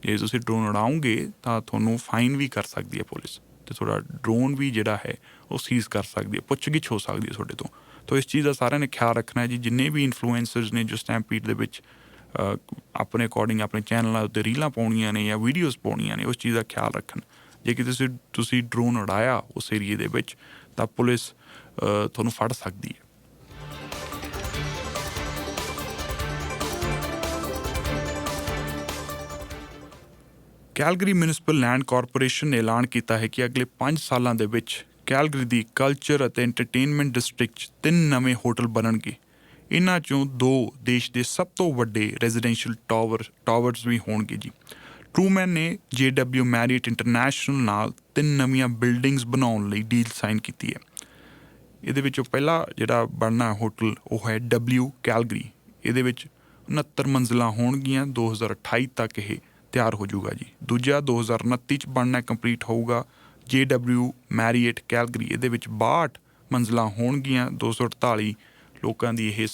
ਜੇ ਤੁਸੀਂ ਡਰੋਨ ਉਡਾਓਗੇ ਤਾਂ ਤੁਹਾਨੂੰ ਫਾਈਨ ਵੀ ਕਰ ਸਕਦੀ ਹੈ ਪੁਲਿਸ, ਅਤੇ ਤੁਹਾਡਾ ਡਰੋਨ ਵੀ ਜਿਹੜਾ ਹੈ ਉਹ ਸੀਜ਼ ਕਰ ਸਕਦੀ ਹੈ, ਪੁੱਛਗਿੱਛ ਹੋ ਸਕਦੀ ਹੈ ਤੁਹਾਡੇ ਤੋਂ। ਤਾਂ ਇਸ ਚੀਜ਼ ਦਾ ਸਾਰਿਆਂ ਨੇ ਖਿਆਲ ਰੱਖਣਾ ਹੈ ਜੀ। ਜਿੰਨੇ ਵੀ ਇਨਫਲੂਐਂਸਰਸ ਨੇ ਜੋ ਸਟੈਂਪੀਡ ਦੇ ਵਿੱਚ ਆਪਣੇ ਅਕੋਰਡਿੰਗ ਆਪਣੇ ਚੈਨਲਾਂ ਉੱਤੇ ਰੀਲਾਂ ਪਾਉਣੀਆਂ ਨੇ ਜਾਂ ਵੀਡੀਓਜ਼ ਪਾਉਣੀਆਂ ਨੇ, ਉਸ ਚੀਜ਼ ਦਾ ਖਿਆਲ ਰੱਖਣ। ਜੇ ਕਿ ਤੁਸੀਂ ਡਰੋਨ ਉਡਾਇਆ ਉਸ ਏਰੀਏ ਦੇ ਵਿੱਚ ਤਾਂ ਪੁਲਿਸ ਤੁਹਾਨੂੰ ਫੜ ਸਕਦੀ ਹੈ। ਕੈਲਗਰੀ ਮਿਊਨਿਸਪਲ ਲੈਂਡ ਕਾਰਪੋਰੇਸ਼ਨ ਨੇ ਐਲਾਨ ਕੀਤਾ ਹੈ ਕਿ ਅਗਲੇ 5 ਸਾਲਾਂ ਦੇ ਵਿੱਚ ਕੈਲਗਰੀ ਦੀ ਕਲਚਰ ਅਤੇ ਐਂਟਰਟੇਨਮੈਂਟ ਡਿਸਟ੍ਰਿਕਟ 'ਚ 3 ਨਵੇਂ ਹੋਟਲ ਬਣਨਗੇ। ਇਹਨਾਂ 'ਚੋਂ 2 ਦੇਸ਼ ਦੇ ਸਭ ਤੋਂ ਵੱਡੇ ਰੈਜ਼ੀਡੈਂਸ਼ੀਅਲ ਟਾਵਰਸ ਵੀ ਹੋਣਗੇ ਜੀ। ਟਰੂਮੈਨ ਨੇ JW ਮੈਰੀਅਟ ਇੰਟਰਨੈਸ਼ਨਲ ਨਾਲ 3 ਨਵੀਆਂ ਬਿਲਡਿੰਗਸ ਬਣਾਉਣ ਲਈ ਡੀਲ ਸਾਈਨ ਕੀਤੀ ਹੈ। ਇਹਦੇ ਵਿੱਚੋਂ ਪਹਿਲਾ ਜਿਹੜਾ ਬਣਨਾ ਹੋਟਲ ਉਹ ਹੈ W ਕੈਲਗਰੀ। ਇਹਦੇ ਵਿੱਚ 69 ਮੰਜ਼ਿਲਾਂ ਹੋਣਗੀਆਂ। 2028 ਤੱਕ ਇਹ ਤਿਆਰ ਹੋ ਜਾਊਗਾ ਜੀ। ਦੂਜਾ 2029 'ਚ ਬਣਨਾ ਕੰਪਲੀਟ ਹੋਊਗਾ JW ਮੈਰੀਅਟ ਕੈਲਗਰੀ। ਇਹਦੇ ਵਿੱਚ 62 ਮੰਜ਼ਿਲਾਂ ਹੋਣਗੀਆਂ। 248 ਲੋਕਾਂ ਦੀ ਇਹ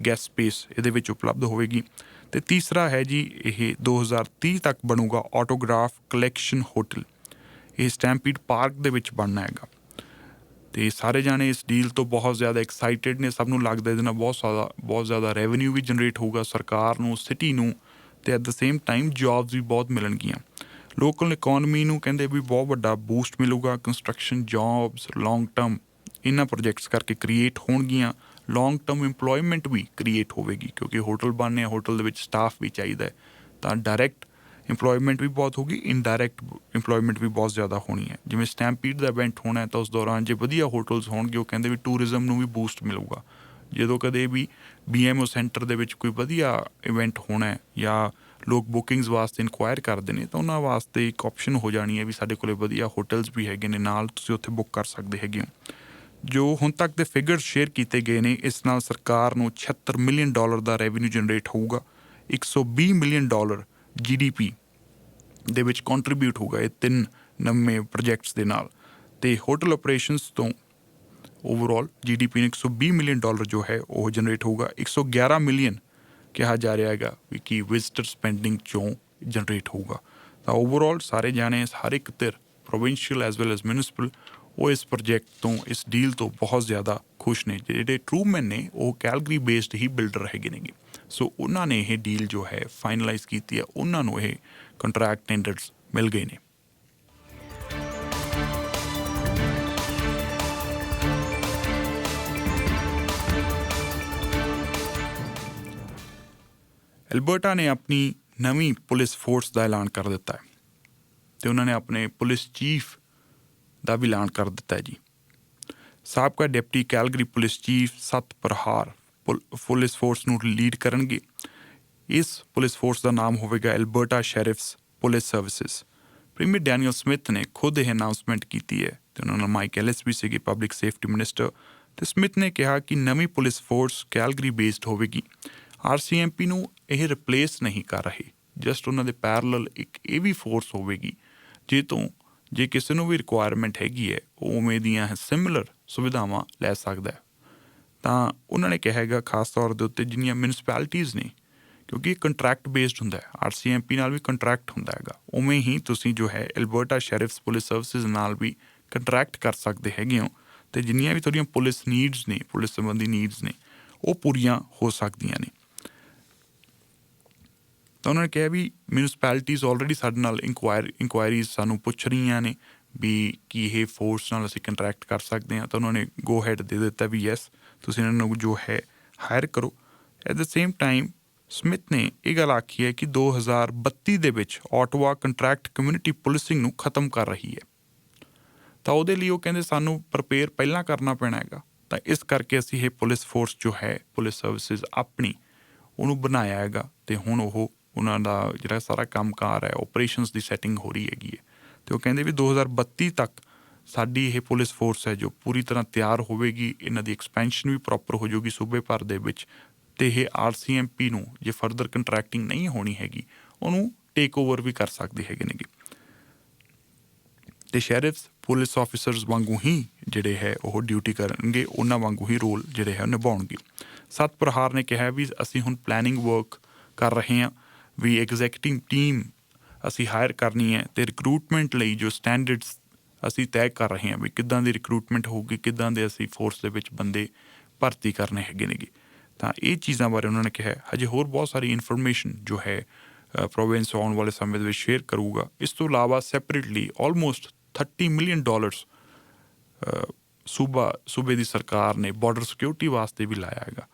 ਗੈਸਟ ਸਪੇਸ ਇਹਦੇ ਵਿੱਚ ਉਪਲਬਧ ਹੋਵੇਗੀ। ਅਤੇ ਤੀਸਰਾ ਹੈ ਜੀ ਇਹ 2030 ਤੱਕ ਬਣੂਗਾ ਆਟੋਗ੍ਰਾਫ ਕਲੈਕਸ਼ਨ ਹੋਟਲ। ਇਹ ਸਟੈਂਪੀਡ ਪਾਰਕ ਦੇ ਵਿੱਚ ਬਣਨਾ ਹੈਗਾ। ਅਤੇ ਸਾਰੇ ਜਾਣੇ ਇਸ ਡੀਲ ਤੋਂ ਬਹੁਤ ਜ਼ਿਆਦਾ ਐਕਸਾਈਟਿਡ ਨੇ। ਸਭ ਨੂੰ ਲੱਗਦਾ ਇਹਦੇ ਨਾਲ ਬਹੁਤ ਜ਼ਿਆਦਾ ਰੈਵਨਿਊ ਵੀ ਜਨਰੇਟ ਹੋਊਗਾ ਸਰਕਾਰ ਨੂੰ, ਸਿਟੀ ਨੂੰ, ਅਤੇ at the same time jobs ਵੀ ਬਹੁਤ ਮਿਲਣਗੀਆਂ। ਲੋਕਲ ਇਕੋਨਮੀ ਨੂੰ ਕਹਿੰਦੇ ਵੀ ਬਹੁਤ ਵੱਡਾ ਬੂਸਟ ਮਿਲੂਗਾ। ਕੰਸਟਰਕਸ਼ਨ ਜੋਬਸ ਲੌਂਗ ਟਰਮ ਇਹਨਾਂ ਪ੍ਰੋਜੈਕਟਸ ਕਰਕੇ ਕ੍ਰੀਏਟ ਹੋਣਗੀਆਂ। ਲੌਂਗ ਟਰਮ ਇੰਪਲੋਇਮੈਂਟ ਵੀ ਕ੍ਰੀਏਟ ਹੋਵੇਗੀ, ਕਿਉਂਕਿ ਹੋਟਲ ਬਣਨੇ ਆ, ਹੋਟਲ ਦੇ ਵਿੱਚ ਸਟਾਫ ਵੀ ਚਾਹੀਦਾ ਹੈ। ਤਾਂ ਡਾਇਰੈਕਟ ਇੰਪਲੋਇਮੈਂਟ ਵੀ ਬਹੁਤ ਹੋਊਗੀ, ਇਨਡਾਇਰੈਕਟ ਇੰਪਲੋਇਮੈਂਟ ਵੀ ਬਹੁਤ ਜ਼ਿਆਦਾ ਹੋਣੀ ਹੈ। ਜਿਵੇਂ ਸਟੈਂਪੀਡ ਦਾ ਇਵੈਂਟ ਹੋਣਾ ਹੈ ਤਾਂ ਉਸ ਦੌਰਾਨ ਜੇ ਵਧੀਆ ਹੋਟਲਸ ਹੋਣਗੇ, ਉਹ ਕਹਿੰਦੇ ਵੀ ਟੂਰਿਜ਼ਮ ਨੂੰ ਵੀ ਬੂਸਟ ਮਿਲੂਗਾ। ਜਦੋਂ ਕਦੇ ਵੀ BMO ਸੈਂਟਰ ਦੇ ਵਿੱਚ ਕੋਈ ਵਧੀਆ ਇਵੈਂਟ ਹੋਣਾ ਹੈ ਜਾਂ ਲੋਕ ਬੁਕਿੰਗਸ ਵਾਸਤੇ ਇਨਕੁਆਇਰ ਕਰਦੇ ਨੇ, ਤਾਂ ਉਹਨਾਂ ਵਾਸਤੇ ਇੱਕ ਆਪਸ਼ਨ ਹੋ ਜਾਣੀ ਹੈ ਵੀ ਸਾਡੇ ਕੋਲ ਵਧੀਆ ਹੋਟਲਸ ਵੀ ਹੈਗੇ ਨੇ, ਨਾਲ ਤੁਸੀਂ ਉੱਥੇ ਬੁੱਕ ਕਰ ਸਕਦੇ ਹੈਗੇ ਹੋ। ਜੋ ਹੁਣ ਤੱਕ ਦੇ ਫਿਗਰਸ ਸ਼ੇਅਰ ਕੀਤੇ ਗਏ ਨੇ, ਇਸ ਨਾਲ ਸਰਕਾਰ ਨੂੰ $76 ਮਿਲੀਅਨ ਦਾ ਰੈਵਨਿਊ ਜਨਰੇਟ ਹੋਊਗਾ। $120 ਮਿਲੀਅਨ GDP ਦੇ ਵਿੱਚ ਕੰਟਰੀਬਿਊਟ ਹੋਊਗਾ ਇਹ 3 ਨਵੇਂ ਪ੍ਰੋਜੈਕਟਸ ਦੇ ਨਾਲ। ਅਤੇ ਹੋਟਲ ਆਪਰੇਸ਼ਨਸ ਤੋਂ ਓਵਰਆਲ GDP ਨੇ $120 ਮਿਲੀਅਨ ਜੋ ਹੈ ਉਹ ਜਨਰੇਟ ਹੋਊਗਾ। 111 ਮਿਲੀਅਨ ਕਿਹਾ ਜਾ ਰਿਹਾ ਹੈਗਾ ਵੀ ਕਿ ਵਿਜ਼ਟਰ ਸਪੈਂਡਿੰਗ 'ਚੋਂ ਜਨਰੇਟ ਹੋਊਗਾ। ਤਾਂ ਓਵਰਆਲ ਸਾਰੇ ਜਾਣੇ, ਹਰ ਇੱਕ ਧਿਰ, provincial as well as municipal, ਉਹ ਇਸ ਪ੍ਰੋਜੈਕਟ ਤੋਂ, ਇਸ ਡੀਲ ਤੋਂ ਬਹੁਤ ਜ਼ਿਆਦਾ ਖੁਸ਼ ਨੇ। ਜਿਹੜੇ ਟਰੂਮੈਨ ਨੇ ਉਹ ਕੈਲਗਰੀ ਬੇਸਡ ਹੀ ਬਿਲਡਰ ਹੈਗੇ ਨੇਗੇ। ਸੋ ਉਹਨਾਂ ਨੇ ਇਹ ਡੀਲ ਜੋ ਹੈ ਫਾਈਨਲਾਈਜ਼ ਕੀਤੀ ਹੈ, ਉਹਨਾਂ ਨੂੰ ਇਹ ਕੰਟਰੈਕਟ ਟੈਂਡਰਸ ਮਿਲ ਗਏ ਨੇ। ਐਲਬਰਟਾ ਨੇ ਆਪਣੀ ਨਵੀਂ ਪੁਲਿਸ ਫੋਰਸ ਦਾ ਐਲਾਨ ਕਰ ਦਿੱਤਾ ਹੈ, ਅਤੇ ਉਹਨਾਂ ਨੇ ਆਪਣੇ ਪੁਲਿਸ ਚੀਫ ਦਾ ਵੀ ਐਲਾਨ ਕਰ ਦਿੱਤਾ ਹੈ ਜੀ। ਸਾਬਕਾ deputy Calgary police chief Sat Parhar police force ਨੂੰ ਲੀਡ ਕਰਨਗੇ। ਇਸ ਪੁਲਿਸ ਫੋਰਸ ਦਾ ਨਾਮ ਹੋਵੇਗਾ Alberta sheriffs police services. Premier Danielle Smith ਨੇ ਖੁਦ ਇਹ ਅਨਾਊਂਸਮੈਂਟ ਕੀਤੀ ਹੈ, ਅਤੇ ਉਹਨਾਂ ਨਾਲ ਮਾਈਕ ਐਲਿਸ ਵੀ ਸੀਗੇ ਪਬਲਿਕ ਸੇਫਟੀ ਮਿਨਿਸਟਰ। ਅਤੇ ਸਮਿਥ ਨੇ ਕਿਹਾ ਕਿ ਨਵੀਂ ਪੁਲਿਸ ਫੋਰਸ ਕੈਲਗਰੀ ਬੇਸਡ ਹੋਵੇਗੀ। RCMP ਨੂੰ ਇਹ ਰਿਪਲੇਸ ਨਹੀਂ ਕਰ ਰਹੇ, ਜਸਟ ਉਹਨਾਂ ਦੇ ਪੈਰਲਲ ਇੱਕ ਇਹ ਵੀ ਫੋਰਸ ਹੋਵੇਗੀ ਜੇ ਕਿਸੇ ਨੂੰ ਵੀ ਰਿਕੁਆਇਰਮੈਂਟ ਹੈਗੀ ਹੈ ਉਹ ਉਵੇਂ ਦੀਆਂ ਸਿਮਿਲਰ ਸੁਵਿਧਾਵਾਂ ਲੈ ਸਕਦਾ ਹੈ। ਤਾਂ ਉਹਨਾਂ ਨੇ ਕਿਹਾ ਹੈਗਾ ਖਾਸ ਤੌਰ ਦੇ ਉੱਤੇ ਜਿੰਨੀਆਂ ਮਿਊਨਿਸਪੈਲਿਟੀਜ਼ ਨੇ, ਕਿਉਂਕਿ ਇਹ ਕੰਟਰੈਕਟ ਬੇਸਡ ਹੁੰਦਾ ਹੈ, RCMP ਨਾਲ ਵੀ ਕੰਟਰੈਕਟ ਹੁੰਦਾ ਹੈਗਾ, ਉਵੇਂ ਹੀ ਤੁਸੀਂ ਜੋ ਹੈ ਐਲਬਰਟਾ ਸ਼ੈਰਿਫਸ ਪੁਲਿਸ ਸਰਵਿਸਿਜ਼ ਨਾਲ ਵੀ ਕੰਟਰੈਕਟ ਕਰ ਸਕਦੇ ਹੈਗੇ ਹੋ, ਅਤੇ ਜਿੰਨੀਆਂ ਵੀ ਤੁਹਾਡੀਆਂ ਪੁਲਿਸ ਨੀਡਸ ਨੇ, ਪੁਲਿਸ ਸੰਬੰਧੀ ਨੀਡਸ ਨੇ, ਉਹ ਪੂਰੀਆਂ ਹੋ ਸਕਦੀਆਂ ਨੇ। ਤਾਂ ਉਹਨਾਂ ਨੇ ਕਿਹਾ ਵੀ ਮਿਊਨਿਸਪੈਲਿਟੀਜ਼ ਆਲਰੇਡੀ ਸਾਡੇ ਨਾਲ ਇਨਕੁਆਇਰੀਜ਼ ਸਾਨੂੰ ਪੁੱਛ ਰਹੀਆਂ ਨੇ ਵੀ ਕੀ ਇਹ ਫੋਰਸ ਨਾਲ ਅਸੀਂ ਕੰਟਰੈਕਟ ਕਰ ਸਕਦੇ ਹਾਂ। ਤਾਂ ਉਹਨਾਂ ਨੇ ਗੋ ਹੈਡ ਦੇ ਦਿੱਤਾ ਵੀ ਯੈਸ, ਤੁਸੀਂ ਇਹਨਾਂ ਨੂੰ ਜੋ ਹੈ ਹਾਇਰ ਕਰੋ। At the same time Smith ਨੇ ਇਹ ਗੱਲ ਆਖੀ ਹੈ ਕਿ 2032 ਦੇ ਵਿੱਚ ਆਟਵਾ ਕੰਟਰੈਕਟ ਕਮਿਊਨਿਟੀ ਪੁਲਿਸਿੰਗ ਨੂੰ ਖਤਮ ਕਰ ਰਹੀ ਹੈ। ਤਾਂ ਉਹਦੇ ਲਈ ਉਹ ਕਹਿੰਦੇ ਸਾਨੂੰ ਪ੍ਰਪੇਅਰ ਪਹਿਲਾਂ ਕਰਨਾ ਪੈਣਾ ਹੈਗਾ। ਤਾਂ ਇਸ ਕਰਕੇ ਅਸੀਂ ਇਹ ਪੁਲਿਸ ਫੋਰਸ ਜੋ ਹੈ, ਪੁਲਿਸ ਸਰਵਿਸਿਜ਼ ਆਪਣੀ ਉਹਨੂੰ ਬਣਾਇਆ ਹੈਗਾ ਅਤੇ ਹੁਣ ਉਹਨਾਂ ਦਾ ਜਿਹੜਾ ਸਾਰਾ ਕੰਮਕਾਰ ਹੈ, ਓਪਰੇਸ਼ਨਸ ਦੀ ਸੈਟਿੰਗ ਹੋ ਰਹੀ ਹੈਗੀ ਹੈ। ਅਤੇ ਉਹ ਕਹਿੰਦੇ ਵੀ 2032 ਤੱਕ ਸਾਡੀ ਇਹ ਪੁਲਿਸ ਫੋਰਸ ਹੈ ਜੋ ਪੂਰੀ ਤਰ੍ਹਾਂ ਤਿਆਰ ਹੋਵੇਗੀ, ਇਹਨਾਂ ਦੀ ਐਕਸਪੈਂਸ਼ਨ ਵੀ ਪ੍ਰੋਪਰ ਹੋ ਜਾਊਗੀ ਸੂਬੇ ਭਰ ਦੇ ਵਿੱਚ, ਅਤੇ ਇਹ RCMP ਨੂੰ ਜੇ ਫਰਦਰ ਕੰਟਰੈਕਟਿੰਗ ਨਹੀਂ ਹੋਣੀ ਹੈਗੀ ਉਹਨੂੰ ਟੇਕ ਓਵਰ ਵੀ ਕਰ ਸਕਦੇ ਹੈਗੇ ਨੇਗੇ। ਅਤੇ ਸ਼ੈਰਿਫਸ ਪੁਲਿਸ ਆਫਿਸਰਸ ਵਾਂਗੂ ਹੀ ਜਿਹੜੇ ਹੈ ਉਹ ਡਿਊਟੀ ਕਰਨਗੇ, ਉਹਨਾਂ ਵਾਂਗੂ ਹੀ ਰੋਲ ਜਿਹੜੇ ਹੈ ਉਹ ਨਿਭਾਉਣਗੇ। ਸੱਤ ਪ੍ਰਹਾਰ ਨੇ ਕਿਹਾ ਵੀ ਅਸੀਂ ਹੁਣ ਪਲੈਨਿੰਗ ਵਰਕ ਕਰ ਰਹੇ ਹਾਂ, ਵੀ ਐਗਜ਼ੈਕਟਿਵ ਟੀਮ ਅਸੀਂ ਹਾਇਰ ਕਰਨੀ ਹੈ ਅਤੇ ਰਿਕਰੂਟਮੈਂਟ ਲਈ ਜੋ ਸਟੈਂਡਰਡਸ ਅਸੀਂ ਤੈਅ ਕਰ ਰਹੇ ਹਾਂ ਵੀ ਕਿੱਦਾਂ ਦੀ ਰਿਕਰੂਟਮੈਂਟ ਹੋਊਗੀ, ਕਿੱਦਾਂ ਦੇ ਅਸੀਂ ਫੋਰਸ ਦੇ ਵਿੱਚ ਬੰਦੇ ਭਰਤੀ ਕਰਨੇ ਹੈਗੇ ਨੇਗੇ। ਤਾਂ ਇਹ ਚੀਜ਼ਾਂ ਬਾਰੇ ਉਹਨਾਂ ਨੇ ਕਿਹਾ। ਹਜੇ ਹੋਰ ਬਹੁਤ ਸਾਰੀ ਇਨਫੋਰਮੇਸ਼ਨ ਜੋ ਹੈ ਪ੍ਰੋਵਿੰਸ ਆਉਣ ਵਾਲੇ ਸਮੇਂ ਦੇ ਵਿੱਚ ਸ਼ੇਅਰ ਕਰੂਗਾ। ਇਸ ਤੋਂ ਇਲਾਵਾ ਸੈਪਰੇਟਲੀ ਆਲਮੋਸਟ $30 ਮਿਲੀਅਨ ਸੂਬੇ ਦੀ ਸਰਕਾਰ ਨੇ ਬਾਰਡਰ ਸਿਕਿਉਰਿਟੀ ਵਾਸਤੇ ਵੀ ਲਾਇਆ ਹੈਗਾ।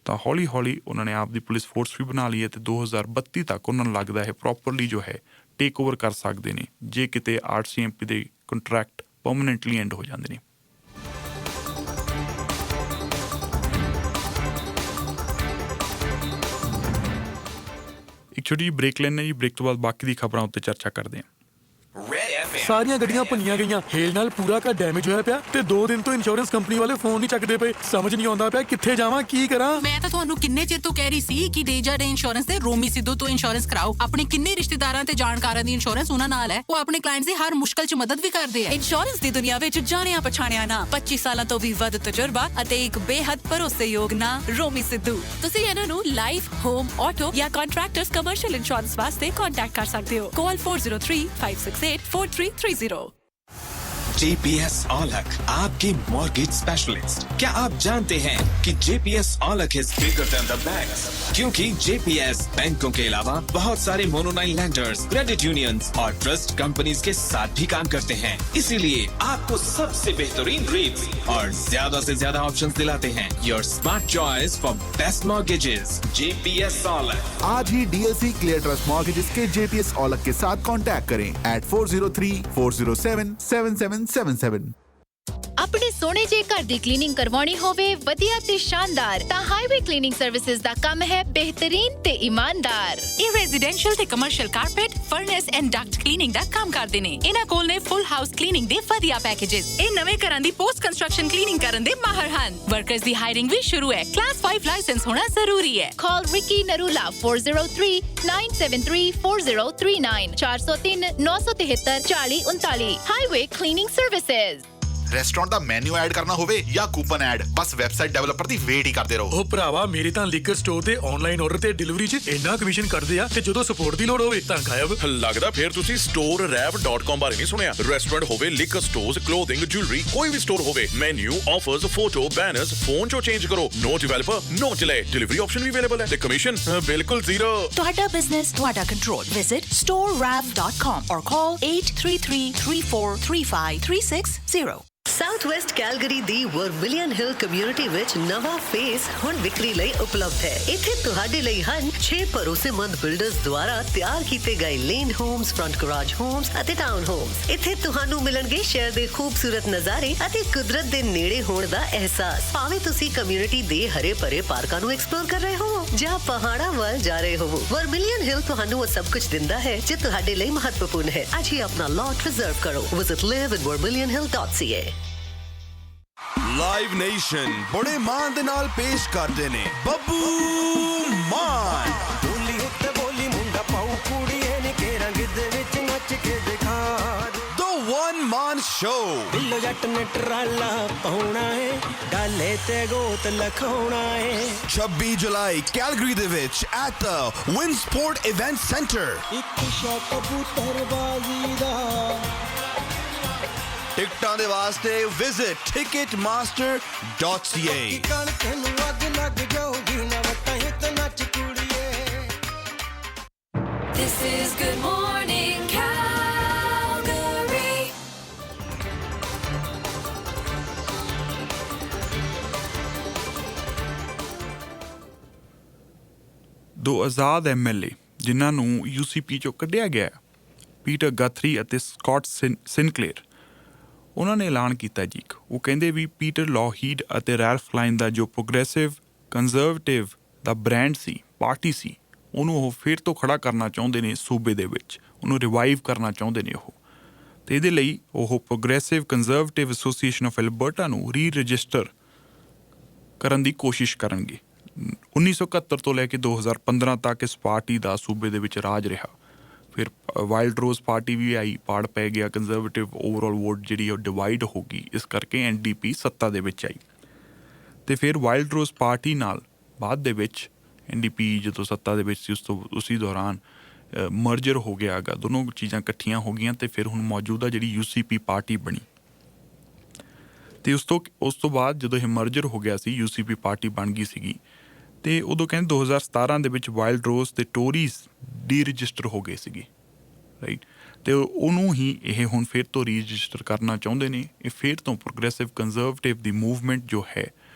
ਤਾਂ ਹੌਲੀ ਹੌਲੀ ਉਹਨਾਂ ਨੇ ਆਪਦੀ ਪੁਲਿਸ ਫੋਰਸ ਵੀ ਬਣਾ ਲਈ ਹੈ ਅਤੇ 2032 ਤੱਕ ਉਹਨਾਂ ਨੂੰ ਲੱਗਦਾ ਹੈ ਪ੍ਰੋਪਰਲੀ ਜੋ ਹੈ ਟੇਕ ਓਵਰ ਕਰ ਸਕਦੇ ਨੇ ਜੇ ਕਿਤੇ RCMP ਦੇ ਕੰਟਰੈਕਟ ਪਰਮਾਨੈਂਟਲੀ ਐਂਡ ਹੋ ਜਾਂਦੇ ਨੇ। ਇੱਕ ਛੋਟੀ ਜਿਹੀ ਬ੍ਰੇਕ ਲੈਂਦੇ ਜੀ, ਬ੍ਰੇਕ ਤੋਂ ਬਾਅਦ ਬਾਕੀ ਦੀ ਖਬਰਾਂ ਉੱਤੇ ਚਰਚਾ ਕਰਦੇ ਹਾਂ। ਸਾਰੀਆਂ ਗੱਡੀਆਂ ਭੰਨੀਆਂ ਗਈਆਂ, ਹੇਲ ਨਾਲ ਪੂਰਾ ਘਰ ਡੈਮੇਜ ਹੋਇਆ ਪਿਆ ਤੇ 2 ਦਿਨ ਤੋਂ ਇੰਸ਼ੋਰੈਂਸ ਕੰਪਨੀ ਵਾਲੇ ਫੋਨ ਨਹੀਂ ਚੱਕਦੇ ਪਏ। ਸਮਝ ਨਹੀਂ ਆਉਂਦਾ ਪਿਆ ਕਿੱਥੇ ਜਾਵਾਂ, ਕੀ ਕਰਾਂ। ਮੈਂ ਤਾਂ ਤੁਹਾਨੂੰ ਕਿੰਨੇ ਚਿਰ ਤੋਂ ਕਹਿ ਰਹੀ ਸੀ ਕਿ ਡੇਜਰਡੇ ਇੰਸ਼ੋਰੈਂਸ ਤੇ ਰੋਮੀ ਸਿੱਧੂ ਤੋਂ ਇੰਸ਼ੋਰੈਂਸ ਕਰਾਓ। ਆਪਣੇ ਕਿੰਨੇ ਰਿਸ਼ਤੇਦਾਰਾਂ ਤੇ ਜਾਣਕਾਰਾਂ ਦੀ ਇੰਸ਼ੋਰੈਂਸ ਉਹਨਾਂ ਨਾਲ ਹੈ। ਉਹ ਆਪਣੇ ਕਲਾਇੰਟਸ ਦੀ ਹਰ ਮੁਸ਼ਕਲ 'ਚ ਮਦਦ ਵੀ ਕਰਦੇ ਆ। ਇੰਸ਼ੋਰੈਂਸ ਦੀ ਦੁਨੀਆ ਵਿੱਚ ਜਾਣਿਆ ਪਛਾਣਿਆ ਨਾ, 25 ਸਾਲਾਂ ਤੋਂ ਵੀ ਵੱਧ ਤਜਰਬਾ ਅਤੇ ਇੱਕ ਬੇਹੱਦ ਭਰੋਸੇਯੋਗ ਨਾ, ਰੋਮੀ ਸਿੱਧੂ। ਤੁਸੀਂ ਇਹਨਾਂ ਨੂੰ ਲਾਈਫ, ਹੋਮ, ਆਟੋ ਜਾਂ ਕੰਟਰੈਕਟਰਸ ਕਮਰਸ਼ੀਅਲ ਇੰਸ਼ੋਰੈਂਸ ਵਾਸਤੇ ਕੰਟੈਕਟ ਕਰ ਸਕਦੇ ਹੋ। Call 403-568-4330। JPS Aulak, आपके मॉर्गेज स्पेशलिस्ट। क्या आप जानते हैं कि JPS Aulak is bigger than the banks? क्योंकि JPS बैंकों के अलावा बहुत सारे मोनोलाइन लैंडर्स, क्रेडिट यूनियंस और ट्रस्ट कंपनीज के साथ भी काम करते हैं। इसीलिए आपको सबसे बेहतरीन रेट्स और ज्यादा से ज्यादा ऑप्शंस दिलाते हैं। Your smart choice for best mortgages, JPS Aulak। आज ही DLC क्लियर ट्रस्ट मॉर्गेजेस के JPS Aulak के साथ कांटेक्ट करें at 403-407-7777। ਆਪਣੇ ਸੋਹਣੇ ਜੇ ਘਰ ਦੀ ਕਲੀਨਿੰਗ ਕਰਵਾਉਣੀ ਹੋਵੇ ਵਧੀਆ ਤੇ ਸ਼ਾਨਦਾਰ ਤਾਂ ਹਾਈਵੇ ਕਲੀਨਿੰਗ ਸਰਵਿਸਿਜ਼ ਦਾ ਕੰਮ ਹੈ ਬਿਹਤਰੀਨ ਤੇ ਇਮਾਨਦਾਰ। ਇਹ ਰੈਜ਼ੀਡੈਂਸ਼ੀਅਲ ਤੇ commercial carpet, furnace and duct cleaning ਦਾ ਕੰਮ ਕਰਦੇ ਨੇ। ਇਹਨਾਂ ਕੋਲ ਨੇ ਫੁੱਲ ਹਾਊਸ ਕਲੀਨਿੰਗ ਦੇ ਵਧੀਆ ਪੈਕੇजेस। ਇਹ ਨਵੇਂ ਘਰਾਂ ਦੀ ਪੋਸਟ ਕੰਸਟਰਕਸ਼ਨ ਕਲੀਨਿੰਗ ਕਰਨ ਦੇ ਮਾਹਰ ਹਨ। ਵਰਕਰਸ ਦੀ ਹਾਇਰਿੰਗ ਵੀ ਸ਼ੁਰੂ ਹੈ। ਕਲਾਸ 5 ਲਾਇਸੈਂਸ ਹੋਣਾ ਜ਼ਰੂਰੀ ਹੈ। Call Ricky Narula 403-973-4039 403-973-4039। Highway Cleaning Services। Restaurant ਦਾ ਮੈਨੂ ਐਡ ਕਰਨਾ ਹੋਵੇ ਜਾਂ ਕੂਪਨ ਐਡ, ਬਸ ਵੈਬਸਾਈਟ ਡਿਵੈਲਪਰ ਦੀ ਵੇਟ ਹੀ ਕਰਦੇ ਰਹੋ। ਉਹ ਭਰਾਵਾ ਮੇਰੇ ਤਾਂ ਲਿਕਰ ਸਟੋਰ ਤੇ ਆਨਲਾਈਨ ਆਰਡਰ ਤੇ ਡਿਲੀਵਰੀ 'ਚ ਇੰਨਾ ਕਮਿਸ਼ਨ ਕੱਢਦੇ ਆ ਤੇ ਜਦੋਂ ਸਪੋਰਟ ਦੀ ਲੋੜ ਹੋਵੇ ਤਾਂ ਗਾਇਬ। ਲੱਗਦਾ ਫਿਰ ਤੁਸੀਂ storerev.com ਬਾਰੇ ਨਹੀਂ ਸੁਣਿਆ। ਰੈਸਟੋਰੈਂਟ ਹੋਵੇ, ਲਿਕਰ ਸਟੋਰਸ, ਕਲੋਥਿੰਗ, ਜੁਐਲਰੀ, ਕੋਈ ਵੀ ਸਟੋਰ ਹੋਵੇ, ਮੈਨੂ, ਆਫਰਸ, ਫੋਟੋ, ਬੈਨਰਸ ਫੋਨ 'ਚੋਂ ਚੇਂਜ ਕਰੋ। ਨੋ ਡਿਵੈਲਪਰ, ਨੋ ਡਿਲੇ। ਡਿਲੀਵਰੀ ਆਪਸ਼ਨ ਵੀ ਅਵੇਲੇਬਲ ਹੈ ਤੇ ਕਮਿਸ਼ਨ ਬਿਲਕੁਲ ਜ਼ੀਰੋ। ਤੁਹਾਡਾ ਬਿਜ਼ਨਸ, ਤੁਹਾਡਾ control. Visit storerev.com or call 833-3435-360। South West Calgary the ਵਰਮਿਲੀਅਨ hill community ਵਿੱਚ ਨਵਾਂ ਫੇਸ ਹੁਣ ਵਿਕਰੀ ਲਈ ਉਪਲਬਧ ਹੈ। ਇੱਥੇ ਤੁਹਾਡੇ ਲਈ ਹਨ 6 ਭਰੋਸੇਮੰਦ ਬਿਲਡਰਸ ਦੁਆਰਾ ਤਿਆਰ ਕੀਤੇ ਗਏ lane homes, front garage homes ਅਤੇ ਟਾਊਨ ਹੋਮਸ। ਇੱਥੇ ਤੁਹਾਨੂੰ ਮਿਲਣਗੇ ਸ਼ਹਿਰ ਦੇ ਖੂਬਸੂਰਤ ਨਜ਼ਾਰੇ ਅਤੇ ਕੁਦਰਤ ਦੇ ਨੇੜੇ ਹੋਣ ਦਾ ਅਹਿਸਾਸ। ਭਾਵੇਂ ਤੁਸੀਂ ਕਮਿਊਨਿਟੀ ਦੇ ਹਰੇ ਭਰੇ ਪਾਰਕਾਂ ਨੂੰ ਐਕਸਪਲੋਰ ਕਰ ਰਹੇ ਹੋ ਜਾਂ ਪਹਾੜਾਂ ਵੱਲ ਜਾ ਰਹੇ ਹੋ, ਵਰਮਿਲੀਅਨ ਹਿਲ ਤੁਹਾਨੂੰ ਉਹ ਸਭ ਕੁਝ ਦਿੰਦਾ ਹੈ ਜੋ ਤੁਹਾਡੇ ਲਈ ਮਹੱਤਵਪੂਰਨ ਹੈ। ਅੱਜ ਹੀ ਆਪਣਾ ਲੋਟ ਰਿਜ਼ਰਵ ਕਰੋ। Visit live@vermilionhill.ca। ਲਾਈਵ ਨੇਸ਼ਨ ਬੜੇ ਮਾਣ ਦੇ ਨਾਲ ਪੇਸ਼ ਕਰਦੇ ਨੇ ਬੱਬੂ ਮਾਨ। ਬੋਲੀ ਉੱਤੇ ਬੋਲੀ ਮੁੰਡਾ ਪਾਉ ਕੁੜੀਏ ਨੇ ਕੇ ਰੰਗ ਦੇ ਵਿੱਚ ਨੱਚ ਕੇ ਦਿਖਾ। The One Man Show। ਬਿੱਲੋ ਜੱਟ ਨੇ ਟਰਾਲਾ ਪਾਉਣਾ ਏ, ਡਾਲੇ ਤੇ ਗੋਤ ਲਖਾਉਣਾ ਏ। 26 ਜੁਲਾਈ ਕੈਲਗਰੀ ਦੇ ਵਿੱਚ at the Winsport Event Center। ਇੱਕ ਸ਼ੌਕ ਕਬੂਤਰਬਾਜ਼ੀ ਦਾ। ਟਿਕਟਾਂ ਦੇ ਵਾਸਤੇ visit ticketmaster.ca। This is Good Morning Calgary. 2 Azad MLA ਜਿਨ੍ਹਾਂ ਨੂੰ UCP ਚੋਂ ਕੱਢਿਆ ਗਿਆ, ਪੀਟਰ ਗਥਰੀ ਅਤੇ ਸਕਾਟ ਸਿਨਕਲੇਅਰ, ਉਹਨਾਂ ਨੇ ਐਲਾਨ ਕੀਤਾ ਜੀ। ਉਹ ਕਹਿੰਦੇ ਵੀ ਪੀਟਰ ਲੌਹੀਡ ਅਤੇ ਰੈਲਫ ਕਲਾਈਨ ਦਾ ਜੋ ਪ੍ਰੋਗਰੈਸਿਵ ਕੰਜ਼ਰਵੇਟਿਵ ਦਾ ਬ੍ਰਾਂਡ ਸੀ, ਪਾਰਟੀ ਸੀ, ਉਹਨੂੰ ਉਹ ਫਿਰ ਤੋਂ ਖੜਾ ਕਰਨਾ ਚਾਹੁੰਦੇ ਨੇ ਸੂਬੇ ਦੇ ਵਿੱਚ, ਉਹਨੂੰ ਰਿਵਾਈਵ ਕਰਨਾ ਚਾਹੁੰਦੇ ਨੇ ਉਹ। ਅਤੇ ਇਹਦੇ ਲਈ ਉਹ progressive conservative association of Alberta ਨੂੰ ਰਜਿਸਟਰ ਕਰਨ ਦੀ ਕੋਸ਼ਿਸ਼ ਕਰਨਗੇ। 1971 ਤੋਂ ਲੈ ਕੇ 2015 ਤੱਕ ਇਸ ਪਾਰਟੀ ਦਾ ਸੂਬੇ ਦੇ ਵਿੱਚ ਰਾਜ ਰਿਹਾ। ਫਿਰ ਵਾਈਲਡ ਰੋਜ਼ ਪਾਰਟੀ ਵੀ ਆਈ, ਪਾੜ ਪੈ ਗਿਆ, ਕੰਜ਼ਰਵੇਟਿਵ ਓਵਰਆਲ ਵੋਟ ਜਿਹੜੀ ਉਹ ਡਿਵਾਈਡ ਹੋ ਗਈ, ਇਸ ਕਰਕੇ NDP ਸੱਤਾ ਦੇ ਵਿੱਚ ਆਈ। ਅਤੇ ਫਿਰ ਵਾਈਲਡ ਰੋਜ਼ ਪਾਰਟੀ ਨਾਲ ਬਾਅਦ ਦੇ ਵਿੱਚ NDP ਜਦੋਂ ਸੱਤਾ ਦੇ ਵਿੱਚ ਸੀ ਉਸੀ ਦੌਰਾਨ ਮਰਜਰ ਹੋ ਗਿਆ ਹੈਗਾ, ਦੋਨੋਂ ਚੀਜ਼ਾਂ ਇਕੱਠੀਆਂ ਹੋ ਗਈਆਂ ਅਤੇ ਫਿਰ ਹੁਣ ਮੌਜੂਦਾ ਜਿਹੜੀ UCP ਪਾਰਟੀ ਬਣੀ। ਅਤੇ ਉਸ ਤੋਂ ਬਾਅਦ ਜਦੋਂ ਇਹ ਮਰਜਰ ਹੋ ਗਿਆ ਸੀ, UCP ਪਾਰਟੀ ਬਣ ਗਈ ਸੀਗੀ, ਅਤੇ ਉਦੋਂ ਕਹਿੰਦੇ 2017 ਦੇ ਵਿੱਚ ਵਾਈਲਡ ਰੋਜ਼ ਅਤੇ ਟੋਰੀਜ਼ ਡੀ-ਰਜਿਸਟਰ ਹੋ ਗਏ ਸੀਗੇ, ਰਾਈਟ। ਅਤੇ ਉਹਨੂੰ ਹੀ ਇਹ ਹੁਣ ਫਿਰ ਤੋਂ ਰੀ-ਰਜਿਸਟਰ ਕਰਨਾ ਚਾਹੁੰਦੇ ਨੇ। ਇਹ ਫਿਰ ਤੋਂ ਪ੍ਰੋਗਰੈਸਿਵ ਕੰਜ਼ਰਵੇਟਿਵ ਦੀ ਮੂਵਮੈਂਟ ਜੋ ਹੈ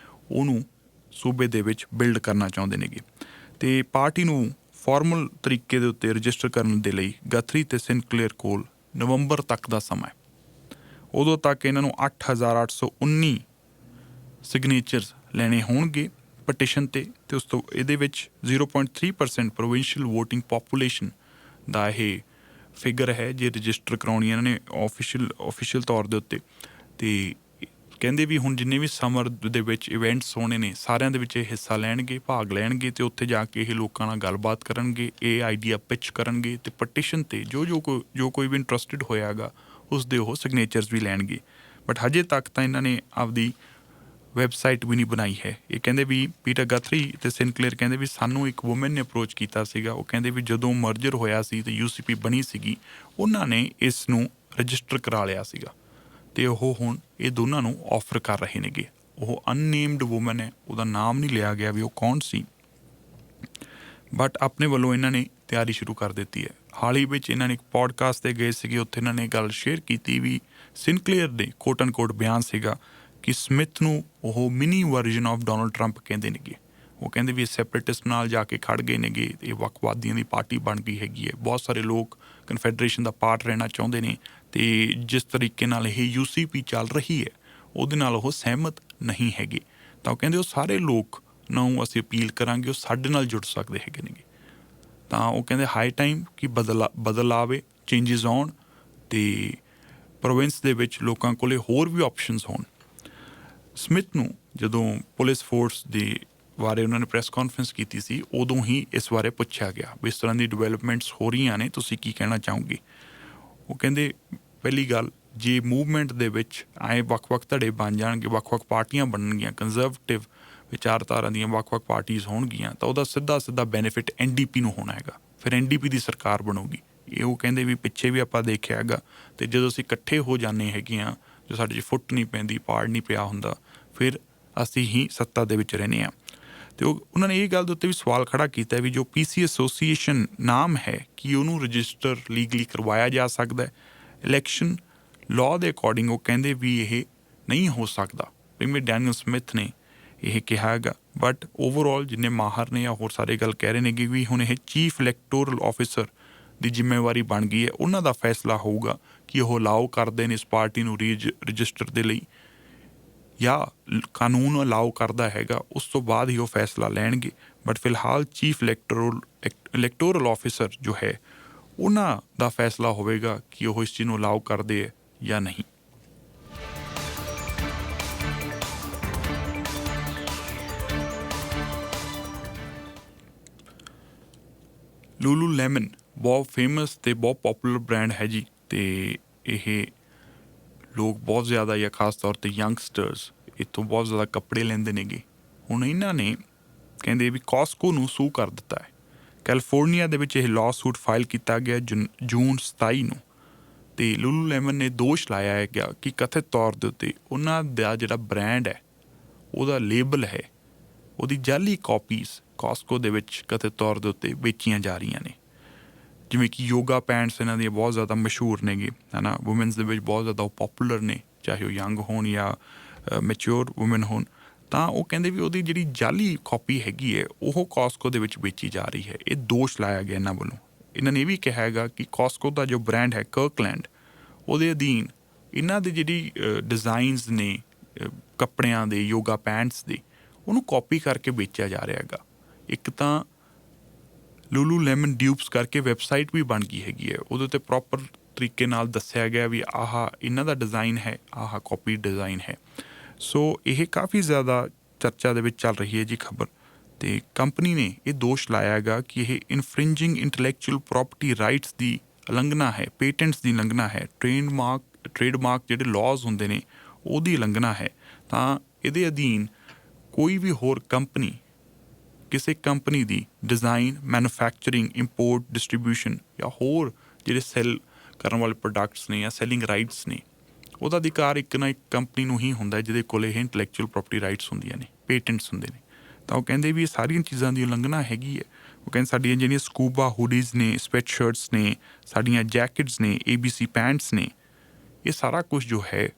ਉਹਨੂੰ ਸੂਬੇ ਦੇ ਵਿੱਚ ਬਿਲਡ ਕਰਨਾ ਚਾਹੁੰਦੇ ਨੇਗੇ। ਅਤੇ ਪਾਰਟੀ ਨੂੰ ਫਾਰਮਲ ਤਰੀਕੇ ਦੇ ਉੱਤੇ ਰਜਿਸਟਰ ਕਰਨ ਦੇ ਲਈ ਗਥਰੀ ਅਤੇ ਸਿਨਕਲੇਅਰ ਕੋਲ ਨਵੰਬਰ ਤੱਕ ਦਾ ਸਮਾਂ ਹੈ। ਉਦੋਂ ਤੱਕ ਇਹਨਾਂ ਨੂੰ 8,819 ਸਿਗਨੇਚਰਸ ਲੈਣੇ ਹੋਣਗੇ ਪਟੀਸ਼ਨ 'ਤੇ, ਅਤੇ ਉਸ ਤੋਂ ਇਹਦੇ ਵਿੱਚ 0.3% ਪ੍ਰੋਵਿੰਸ਼ੀਅਲ ਵੋਟਿੰਗ ਪਾਪੂਲੇਸ਼ਨ ਦਾ ਇਹ ਫਿਗਰ ਹੈ ਜੇ ਰਜਿਸਟਰ ਕਰਾਉਣੀ ਇਹਨਾਂ ਨੇ ਆਫੀਸ਼ੀਅਲ ਤੌਰ ਦੇ ਉੱਤੇ। ਅਤੇ ਕਹਿੰਦੇ ਵੀ ਹੁਣ ਜਿੰਨੇ ਵੀ ਸਮਰ ਦੇ ਵਿੱਚ ਇਵੈਂਟਸ ਹੋਣੇ ਨੇ ਸਾਰਿਆਂ ਦੇ ਵਿੱਚ ਇਹ ਹਿੱਸਾ ਲੈਣਗੇ, ਭਾਗ ਲੈਣਗੇ, ਅਤੇ ਉੱਥੇ ਜਾ ਕੇ ਇਹ ਲੋਕਾਂ ਨਾਲ ਗੱਲਬਾਤ ਕਰਨਗੇ, ਇਹ ਆਈਡੀਆ ਪਿਚ ਕਰਨਗੇ, ਅਤੇ ਪਟੀਸ਼ਨ 'ਤੇ ਜੋ ਕੋਈ ਵੀ ਇੰਟਰਸਟਿਡ ਹੋਇਆ ਹੈਗਾ ਉਸ ਦੇ ਉਹ ਸਿਗਨੇਚਰਸ ਵੀ ਲੈਣਗੇ। ਬਟ ਹਜੇ ਤੱਕ ਤਾਂ ਇਹਨਾਂ ਨੇ ਆਪਦੀ ਵੈਬਸਾਈਟ ਵੀ ਨਹੀਂ ਬਣਾਈ ਹੈ। ਇਹ ਕਹਿੰਦੇ ਵੀ ਪੀਟਰ ਗਥਰੀ ਅਤੇ ਸਿਨਕਲੇਅਰ ਕਹਿੰਦੇ ਵੀ ਸਾਨੂੰ ਇੱਕ ਵੂਮਨ ਨੇ ਅਪਰੋਚ ਕੀਤਾ ਸੀਗਾ, ਉਹ ਕਹਿੰਦੇ ਵੀ ਜਦੋਂ ਮਰਜਰ ਹੋਇਆ ਸੀ ਅਤੇ UCP ਬਣੀ ਸੀਗੀ, ਉਹਨਾਂ ਨੇ ਇਸ ਨੂੰ ਰਜਿਸਟਰ ਕਰਾ ਲਿਆ ਸੀਗਾ, ਅਤੇ ਉਹ ਹੁਣ ਇਹ ਦੋਨਾਂ ਨੂੰ ਆਫਰ ਕਰ ਰਹੇ ਨੇਗੇ। ਉਹ ਅਨਨੇਮਡ ਵੂਮਨ ਹੈ, ਉਹਦਾ ਨਾਮ ਨਹੀਂ ਲਿਆ ਗਿਆ ਵੀ ਉਹ ਕੌਣ ਸੀ, ਬਟ ਆਪਣੇ ਵੱਲੋਂ ਇਹਨਾਂ ਨੇ ਤਿਆਰੀ ਸ਼ੁਰੂ ਕਰ ਦਿੱਤੀ ਹੈ। ਹਾਲ ਹੀ ਵਿੱਚ ਇਹਨਾਂ ਨੇ ਇੱਕ ਪੋਡਕਾਸਟ 'ਤੇ ਗਏ ਸੀਗੇ, ਉੱਥੇ ਇਹਨਾਂ ਨੇ ਗੱਲ ਸ਼ੇਅਰ ਕੀਤੀ ਵੀ ਸਿਨਕਲੇਅਰ ਦੇ ਕੋਟ ਐਂਡ ਕੋਟ ਬਿਆਨ ਸੀਗਾ ਕਿ ਸਮਿਥ ਨੂੰ ਉਹ mini version of Donald Trump ਕਹਿੰਦੇ ਨੇਗੇ। ਉਹ ਕਹਿੰਦੇ ਵੀ ਇਹ ਸੈਪਰੇਟਿਸਟ ਨਾਲ ਜਾ ਕੇ ਖੜ ਗਏ ਨੇਗੇ, ਇਹ ਵੱਖਵਾਦੀਆਂ ਦੀ ਪਾਰਟੀ ਬਣ ਗਈ ਹੈਗੀ ਹੈ। ਬਹੁਤ ਸਾਰੇ ਲੋਕ ਕਨਫੈਡਰੇਸ਼ਨ ਦਾ ਪਾਰਟ ਰਹਿਣਾ ਚਾਹੁੰਦੇ ਨੇ, ਅਤੇ ਜਿਸ ਤਰੀਕੇ ਨਾਲ ਇਹ UCP ਚੱਲ ਰਹੀ ਹੈ ਉਹਦੇ ਨਾਲ ਉਹ ਸਹਿਮਤ ਨਹੀਂ ਹੈਗੇ। ਤਾਂ ਉਹ ਕਹਿੰਦੇ ਉਹ ਸਾਰੇ ਲੋਕ ਨੂੰ ਅਸੀਂ ਅਪੀਲ ਕਰਾਂਗੇ, ਉਹ ਸਾਡੇ ਨਾਲ ਜੁੜ ਸਕਦੇ ਹੈਗੇ ਨੇਗੇ। ਤਾਂ ਉਹ ਕਹਿੰਦੇ ਹਾਈ ਟਾਈਮ ਕਿ ਬਦਲ ਆਵੇ, ਚੇਂਜਿਸ ਆਉਣ, ਅਤੇ ਪ੍ਰੋਵਿੰਸ ਦੇ ਵਿੱਚ ਲੋਕਾਂ ਕੋਲ ਹੋਰ ਵੀ ਆਪਸ਼ਨਸ ਹੋਣ। ਸਮਿਥ ਨੂੰ ਜਦੋਂ ਪੁਲਿਸ ਫੋਰਸ ਦੇ ਬਾਰੇ ਉਹਨਾਂ ਨੇ ਪ੍ਰੈਸ ਕਾਨਫਰੰਸ ਕੀਤੀ ਸੀ, ਉਦੋਂ ਹੀ ਇਸ ਬਾਰੇ ਪੁੱਛਿਆ ਗਿਆ ਵੀ ਇਸ ਤਰ੍ਹਾਂ ਦੀ ਡਿਵੈਲਪਮੈਂਟਸ ਹੋ ਰਹੀਆਂ ਨੇ, ਤੁਸੀਂ ਕੀ ਕਹਿਣਾ ਚਾਹੋਗੇ। ਉਹ ਕਹਿੰਦੇ ਪਹਿਲੀ ਗੱਲ, ਜੇ ਮੂਵਮੈਂਟ ਦੇ ਵਿੱਚ ਆਏ ਵੱਖ-ਵੱਖ ਧੜੇ ਬਣ ਜਾਣਗੇ, ਵੱਖ-ਵੱਖ ਪਾਰਟੀਆਂ ਬਣਨਗੀਆਂ, ਕੰਜ਼ਰਵੇਟਿਵ ਵਿਚਾਰਧਾਰਾ ਦੀਆਂ ਵੱਖ-ਵੱਖ ਪਾਰਟੀਜ਼ ਹੋਣਗੀਆਂ, ਤਾਂ ਉਹਦਾ ਸਿੱਧਾ ਬੈਨੀਫਿਟ NDP ਨੂੰ ਹੋਣਾ ਹੈਗਾ, ਫਿਰ NDP ਦੀ ਸਰਕਾਰ ਬਣੂਗੀ। ਇਹ ਉਹ ਕਹਿੰਦੇ ਵੀ ਪਿੱਛੇ ਵੀ ਆਪਾਂ ਦੇਖਿਆ ਹੈਗਾ, ਅਤੇ ਜਦੋਂ ਅਸੀਂ ਇਕੱਠੇ ਹੋ ਜਾਂਦੇ ਹੈਗੇ ਹਾਂ, ਜੋ ਸਾਡੇ 'ਚ ਫੁੱਟ ਨਹੀਂ ਪੈਂਦੀ, ਪਾੜ ਨਹੀਂ ਪਿਆ ਹੁੰਦਾ, ਫਿਰ ਅਸੀਂ ਹੀ ਸੱਤਾ ਦੇ ਵਿੱਚ ਰਹਿੰਦੇ ਹਾਂ। ਅਤੇ ਉਹਨਾਂ ਨੇ ਇਹ ਗੱਲ ਦੇ ਉੱਤੇ ਵੀ ਸਵਾਲ ਖੜ੍ਹਾ ਕੀਤਾ ਵੀ ਜੋ PC ਐਸੋਸੀਏਸ਼ਨ ਨਾਮ ਹੈ, ਕੀ ਉਹਨੂੰ ਰਜਿਸਟਰ ਲੀਗਲੀ ਕਰਵਾਇਆ ਜਾ ਸਕਦਾ। ਇਲੈਕਸ਼ਨ ਲਾਅ ਦੇ ਅਕੋਰਡਿੰਗ ਉਹ ਕਹਿੰਦੇ ਵੀ ਇਹ ਨਹੀਂ ਹੋ ਸਕਦਾ। ਪ੍ਰੀਮੀਅਰ ਡੈਨੀਅਲ ਸਮਿਥ ਨੇ ਇਹ ਕਿਹਾ ਹੈਗਾ, ਬਟ ਓਵਰਆਲ ਜਿੰਨੇ ਮਾਹਰ ਨੇ ਜਾਂ ਹੋਰ ਸਾਰੇ ਗੱਲ ਕਹਿ ਰਹੇ ਨੇ ਕਿ ਵੀ ਹੁਣ ਇਹ ਚੀਫ ਇਲੈਕਟੋਰਲ ਆਫਿਸਰ ਦੀ ਜ਼ਿੰਮੇਵਾਰੀ ਬਣ ਗਈ ਹੈ, ਉਹਨਾਂ ਦਾ ਫੈਸਲਾ ਹੋਊਗਾ ਕਿ ਉਹ ਅਲਾਓ ਕਰਦੇ ਨੇ ਇਸ ਪਾਰਟੀ ਨੂੰ ਰਜਿਸਟਰ ਦੇ ਲਈ ਜਾਂ ਕਾਨੂੰਨ ਅਲਾਓ ਕਰਦਾ ਹੈਗਾ, ਉਸ ਤੋਂ ਬਾਅਦ ਹੀ ਉਹ ਫੈਸਲਾ ਲੈਣਗੇ। ਬਟ ਫਿਲਹਾਲ ਚੀਫ ਇਲੈਕਟੋਰਲ ਆਫਿਸਰ ਜੋ ਹੈ ਉਹਨਾਂ ਦਾ ਫੈਸਲਾ ਹੋਵੇਗਾ ਕਿ ਉਹ ਇਸ ਚੀਜ਼ ਨੂੰ ਅਲਾਓ ਕਰਦੇ ਹੈ ਜਾਂ ਨਹੀਂ। ਲੂਲੂ ਲੈਮਨ ਬਹੁਤ ਫੇਮਸ ਅਤੇ ਬਹੁਤ ਪੋਪੂਲਰ ਬ੍ਰਾਂਡ ਹੈ ਜੀ, ਅਤੇ ਇਹ ਲੋਕ ਬਹੁਤ ਜ਼ਿਆਦਾ ਜਾਂ ਖਾਸ ਤੌਰ 'ਤੇ ਯੰਗਸਟਰਸ ਇੱਥੋਂ ਬਹੁਤ ਜ਼ਿਆਦਾ ਕੱਪੜੇ ਲੈਂਦੇ ਨੇਗੇ। ਹੁਣ ਇਹਨਾਂ ਨੇ ਕਹਿੰਦੇ ਵੀ ਕਾਸਕੋ ਨੂੰ ਸੂ ਕਰ ਦਿੱਤਾ ਹੈ। ਕੈਲੀਫੋਰਨੀਆ ਦੇ ਵਿੱਚ ਇਹ ਲਾਅ ਸੂਟ ਫਾਈਲ ਕੀਤਾ ਗਿਆ ਜੂਨ 27 ਨੂੰ, ਅਤੇ ਲੂਲੂ ਲੈਮਨ ਨੇ ਦੋਸ਼ ਲਾਇਆ ਹੈ ਕਿ ਕਥਿਤ ਤੌਰ ਦੇ ਉੱਤੇ ਉਹਨਾਂ ਦਾ ਜਿਹੜਾ ਬ੍ਰਾਂਡ ਹੈ, ਉਹਦਾ ਲੇਬਲ ਹੈ, ਉਹਦੀ ਜਾਅਲੀ ਕਾਪੀਜ਼ ਕਾਸਕੋ ਦੇ ਵਿੱਚ ਕਥਿਤ ਤੌਰ ਦੇ ਉੱਤੇ ਵੇਚੀਆਂ ਜਾ ਰਹੀਆਂ ਨੇ। ਜਿਵੇਂ ਕਿ ਯੋਗਾ ਪੈਂਟਸ ਇਹਨਾਂ ਦੀਆਂ ਬਹੁਤ ਜ਼ਿਆਦਾ ਮਸ਼ਹੂਰ ਨੇਗੇ, ਹੈ ਨਾ, ਵੂਮੈਨਸ ਦੇ ਵਿੱਚ ਬਹੁਤ ਜ਼ਿਆਦਾ ਉਹ ਪੋਪੂਲਰ ਨੇ, ਚਾਹੇ ਉਹ ਯੰਗ ਹੋਣ ਜਾਂ ਮੈਚਿਓਰ ਵੂਮੈਨ ਹੋਣ। ਤਾਂ ਉਹ ਕਹਿੰਦੇ ਵੀ ਉਹਦੀ ਜਿਹੜੀ ਜਾਲੀ ਕਾਪੀ ਹੈਗੀ ਹੈ ਉਹ ਕਾਸਕੋ ਦੇ ਵਿੱਚ ਵੇਚੀ ਜਾ ਰਹੀ ਹੈ। ਇਹ ਦੋਸ਼ ਲਾਇਆ ਗਿਆ ਇਹਨਾਂ ਵੱਲੋਂ। ਇਹਨਾਂ ਨੇ ਇਹ ਵੀ ਕਿਹਾ ਹੈਗਾ ਕਿ ਕਾਸਕੋ ਦਾ ਜੋ ਬ੍ਰਾਂਡ ਹੈ ਕਰਕਲੈਂਡ, ਉਹਦੇ ਅਧੀਨ ਇਹਨਾਂ ਦੇ ਜਿਹੜੀ ਡਿਜ਼ਾਈਨਸ ਨੇ ਕੱਪੜਿਆਂ ਦੇ, ਯੋਗਾ ਪੈਂਟਸ ਦੇ, ਉਹਨੂੰ ਕਾਪੀ ਕਰਕੇ ਵੇਚਿਆ ਜਾ ਰਿਹਾ ਹੈਗਾ। ਇੱਕ ਤਾਂ ਲੂਲੂ ਲੈਮਨ ਡਿਊਪਸ ਕਰਕੇ ਵੈਬਸਾਈਟ ਵੀ ਬਣ ਗਈ ਹੈਗੀ ਹੈ, ਉਹਦੇ 'ਤੇ ਪ੍ਰੋਪਰ ਤਰੀਕੇ ਨਾਲ ਦੱਸਿਆ ਗਿਆ ਵੀ ਆਹ ਇਹਨਾਂ ਦਾ ਡਿਜ਼ਾਈਨ ਹੈ, ਆਹ ਕਾਪੀ ਡਿਜ਼ਾਈਨ ਹੈ। ਸੋ ਇਹ ਕਾਫੀ ਜ਼ਿਆਦਾ ਚਰਚਾ ਦੇ ਵਿੱਚ ਚੱਲ ਰਹੀ ਹੈ ਜੀ ਖਬਰ। ਤੇ ਕੰਪਨੀ ਨੇ ਇਹ ਦੋਸ਼ ਲਾਇਆ ਹੈਗਾ ਕਿ ਇਹ ਇਨਫ੍ਰਿੰਜਿੰਗ ਇੰਟੈਲੈਕਚੁਅਲ ਪ੍ਰੋਪਰਟੀ ਰਾਈਟਸ ਦੀ ਉਲੰਘਣਾ ਹੈ, ਪੇਟੈਂਟਸ ਦੀ ਉਲੰਘਣਾ ਹੈ, ਟ੍ਰੇਡਮਾਰਕ ਜਿਹੜੇ ਲਾਜ਼ ਹੁੰਦੇ ਨੇ ਉਹਦੀ ਉਲੰਘਣਾ ਹੈ। ਤਾਂ ਇਹਦੇ ਅਧੀਨ ਕੋਈ ਵੀ ਹੋਰ ਕੰਪਨੀ ਕਿਸੇ ਕੰਪਨੀ ਦੀ ਡਿਜ਼ਾਈਨ, ਮੈਨੂਫੈਕਚਰਿੰਗ, ਇੰਪੋਰਟ, ਡਿਸਟਰੀਬਿਊਸ਼ਨ ਜਾਂ ਹੋਰ ਜਿਹੜੇ ਸੈੱਲ ਕਰਨ ਵਾਲੇ ਪ੍ਰੋਡਕਟਸ ਨੇ ਜਾਂ ਸੈਲਿੰਗ ਰਾਈਟਸ ਨੇ, ਉਹਦਾ ਅਧਿਕਾਰ ਇੱਕ ਨਾ ਇੱਕ ਕੰਪਨੀ ਨੂੰ ਹੀ ਹੁੰਦਾ ਜਿਹਦੇ ਕੋਲ ਇਹ ਇੰਟੈਲੈਕਚੁਅਲ ਪ੍ਰੋਪਰਟੀ ਰਾਈਟਸ ਹੁੰਦੀਆਂ ਨੇ, ਪੇਟੈਂਟਸ ਹੁੰਦੇ ਨੇ। ਤਾਂ ਉਹ ਕਹਿੰਦੇ ਵੀ ਇਹ ਸਾਰੀਆਂ ਚੀਜ਼ਾਂ ਦੀ ਉਲੰਘਣਾ ਹੈਗੀ ਹੈ। ਉਹ ਕਹਿੰਦੇ ਸਾਡੀਆਂ ਜਿਹੜੀਆਂ ਸਕੂਬਾ ਹੁਡੀਜ਼ ਨੇ, ਸਵੈਟ ਸ਼ਰਟਸ ਨੇ, ਸਾਡੀਆਂ ਜੈਕਟਸ ਨੇ, ABC ਪੈਂਟਸ ਨੇ, ਇਹ ਸਾਰਾ ਕੁਝ ਜੋ ਹੈ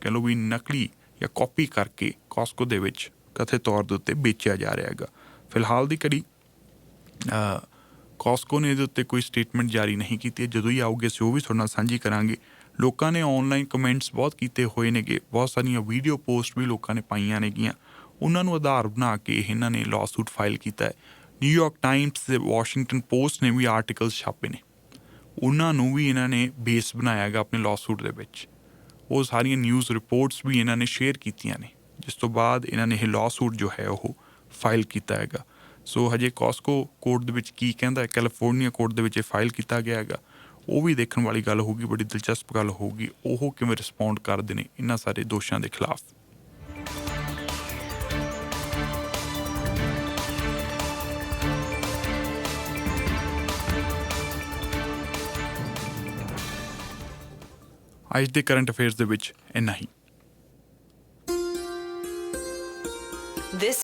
ਕਹਿ ਲਓ ਵੀ ਨਕਲੀ ਜਾਂ ਕਾਪੀ ਕਰਕੇ ਕਾਸਕੋ ਦੇ ਵਿੱਚ ਕਥਿਤ ਤੌਰ ਦੇ ਉੱਤੇ ਵੇਚਿਆ ਜਾ ਰਿਹਾ ਹੈਗਾ। ਫਿਲਹਾਲ ਦੀ ਘੜੀ ਕਾਸਕੋ ਨੇ ਇਹਦੇ ਉੱਤੇ ਕੋਈ ਸਟੇਟਮੈਂਟ ਜਾਰੀ ਨਹੀਂ ਕੀਤੀ। ਜਦੋਂ ਹੀ ਆਊਗੇ ਅਸੀਂ ਉਹ ਵੀ ਤੁਹਾਡੇ ਨਾਲ ਸਾਂਝੀ ਕਰਾਂਗੇ। ਲੋਕਾਂ ਨੇ ਆਨਲਾਈਨ ਕਮੈਂਟਸ ਬਹੁਤ ਕੀਤੇ ਹੋਏ ਨੇਗੇ, ਬਹੁਤ ਸਾਰੀਆਂ ਵੀਡੀਓ ਪੋਸਟ ਵੀ ਲੋਕਾਂ ਨੇ ਪਾਈਆਂ ਨੇਗੀਆਂ, ਉਹਨਾਂ ਨੂੰ ਆਧਾਰ ਬਣਾ ਕੇ ਇਹਨਾਂ ਨੇ ਲਾਅਸੂਟ ਫਾਈਲ ਕੀਤਾ ਹੈ। ਨਿਊਯਾਰਕ ਟਾਈਮਸ ਤੇ ਵਾਸ਼ਿੰਗਟਨ ਪੋਸਟ ਨੇ ਵੀ ਆਰਟੀਕਲਸ ਛਾਪੇ ਨੇ, ਉਹਨਾਂ ਨੂੰ ਵੀ ਇਹਨਾਂ ਨੇ ਬੇਸ ਬਣਾਇਆ ਹੈਗਾ ਆਪਣੇ ਲਾਅਸੂਟ ਦੇ ਵਿੱਚ। ਉਹ ਸਾਰੀਆਂ ਨਿਊਜ਼ ਰਿਪੋਰਟਸ ਵੀ ਇਹਨਾਂ ਨੇ ਸ਼ੇਅਰ ਕੀਤੀਆਂ ਨੇ, ਜਿਸ ਤੋਂ ਬਾਅਦ ਇਹਨਾਂ ਨੇ ਇਹ ਲਾਅਸੂਟ ਜੋ ਹੈ ਉਹ ਫਾਈਲ ਕੀਤਾ ਹੈਗਾ। ਸੋ ਹਜੇ ਕਾਸਕੋ ਕੋਰਟ ਦੇ ਵਿੱਚ ਕੀ ਕਹਿੰਦਾ ਹੈ, ਕੈਲੀਫੋਰਨੀਆ ਕੋਰਟ ਦੇ ਵਿੱਚ ਇਹ ਫਾਈਲ ਕੀਤਾ ਗਿਆ ਹੈਗਾ, ਉਹ ਵੀ ਦੇਖਣ ਵਾਲੀ ਗੱਲ ਹੋਊਗੀ। ਬੜੀ ਦਿਲਚਸਪ ਗੱਲ ਹੋਊਗੀ ਉਹ ਕਿਵੇਂ ਰਿਸਪੌਂਡ ਕਰਦੇ ਨੇ ਇਹਨਾਂ ਸਾਰੇ ਦੋਸ਼ਾਂ ਦੇ ਖਿਲਾਫ। ਅੱਜ ਦੇ ਕਰੰਟ ਅਫੇਅਰਸ ਦੇ ਵਿੱਚ ਇੰਨਾ ਹੀ।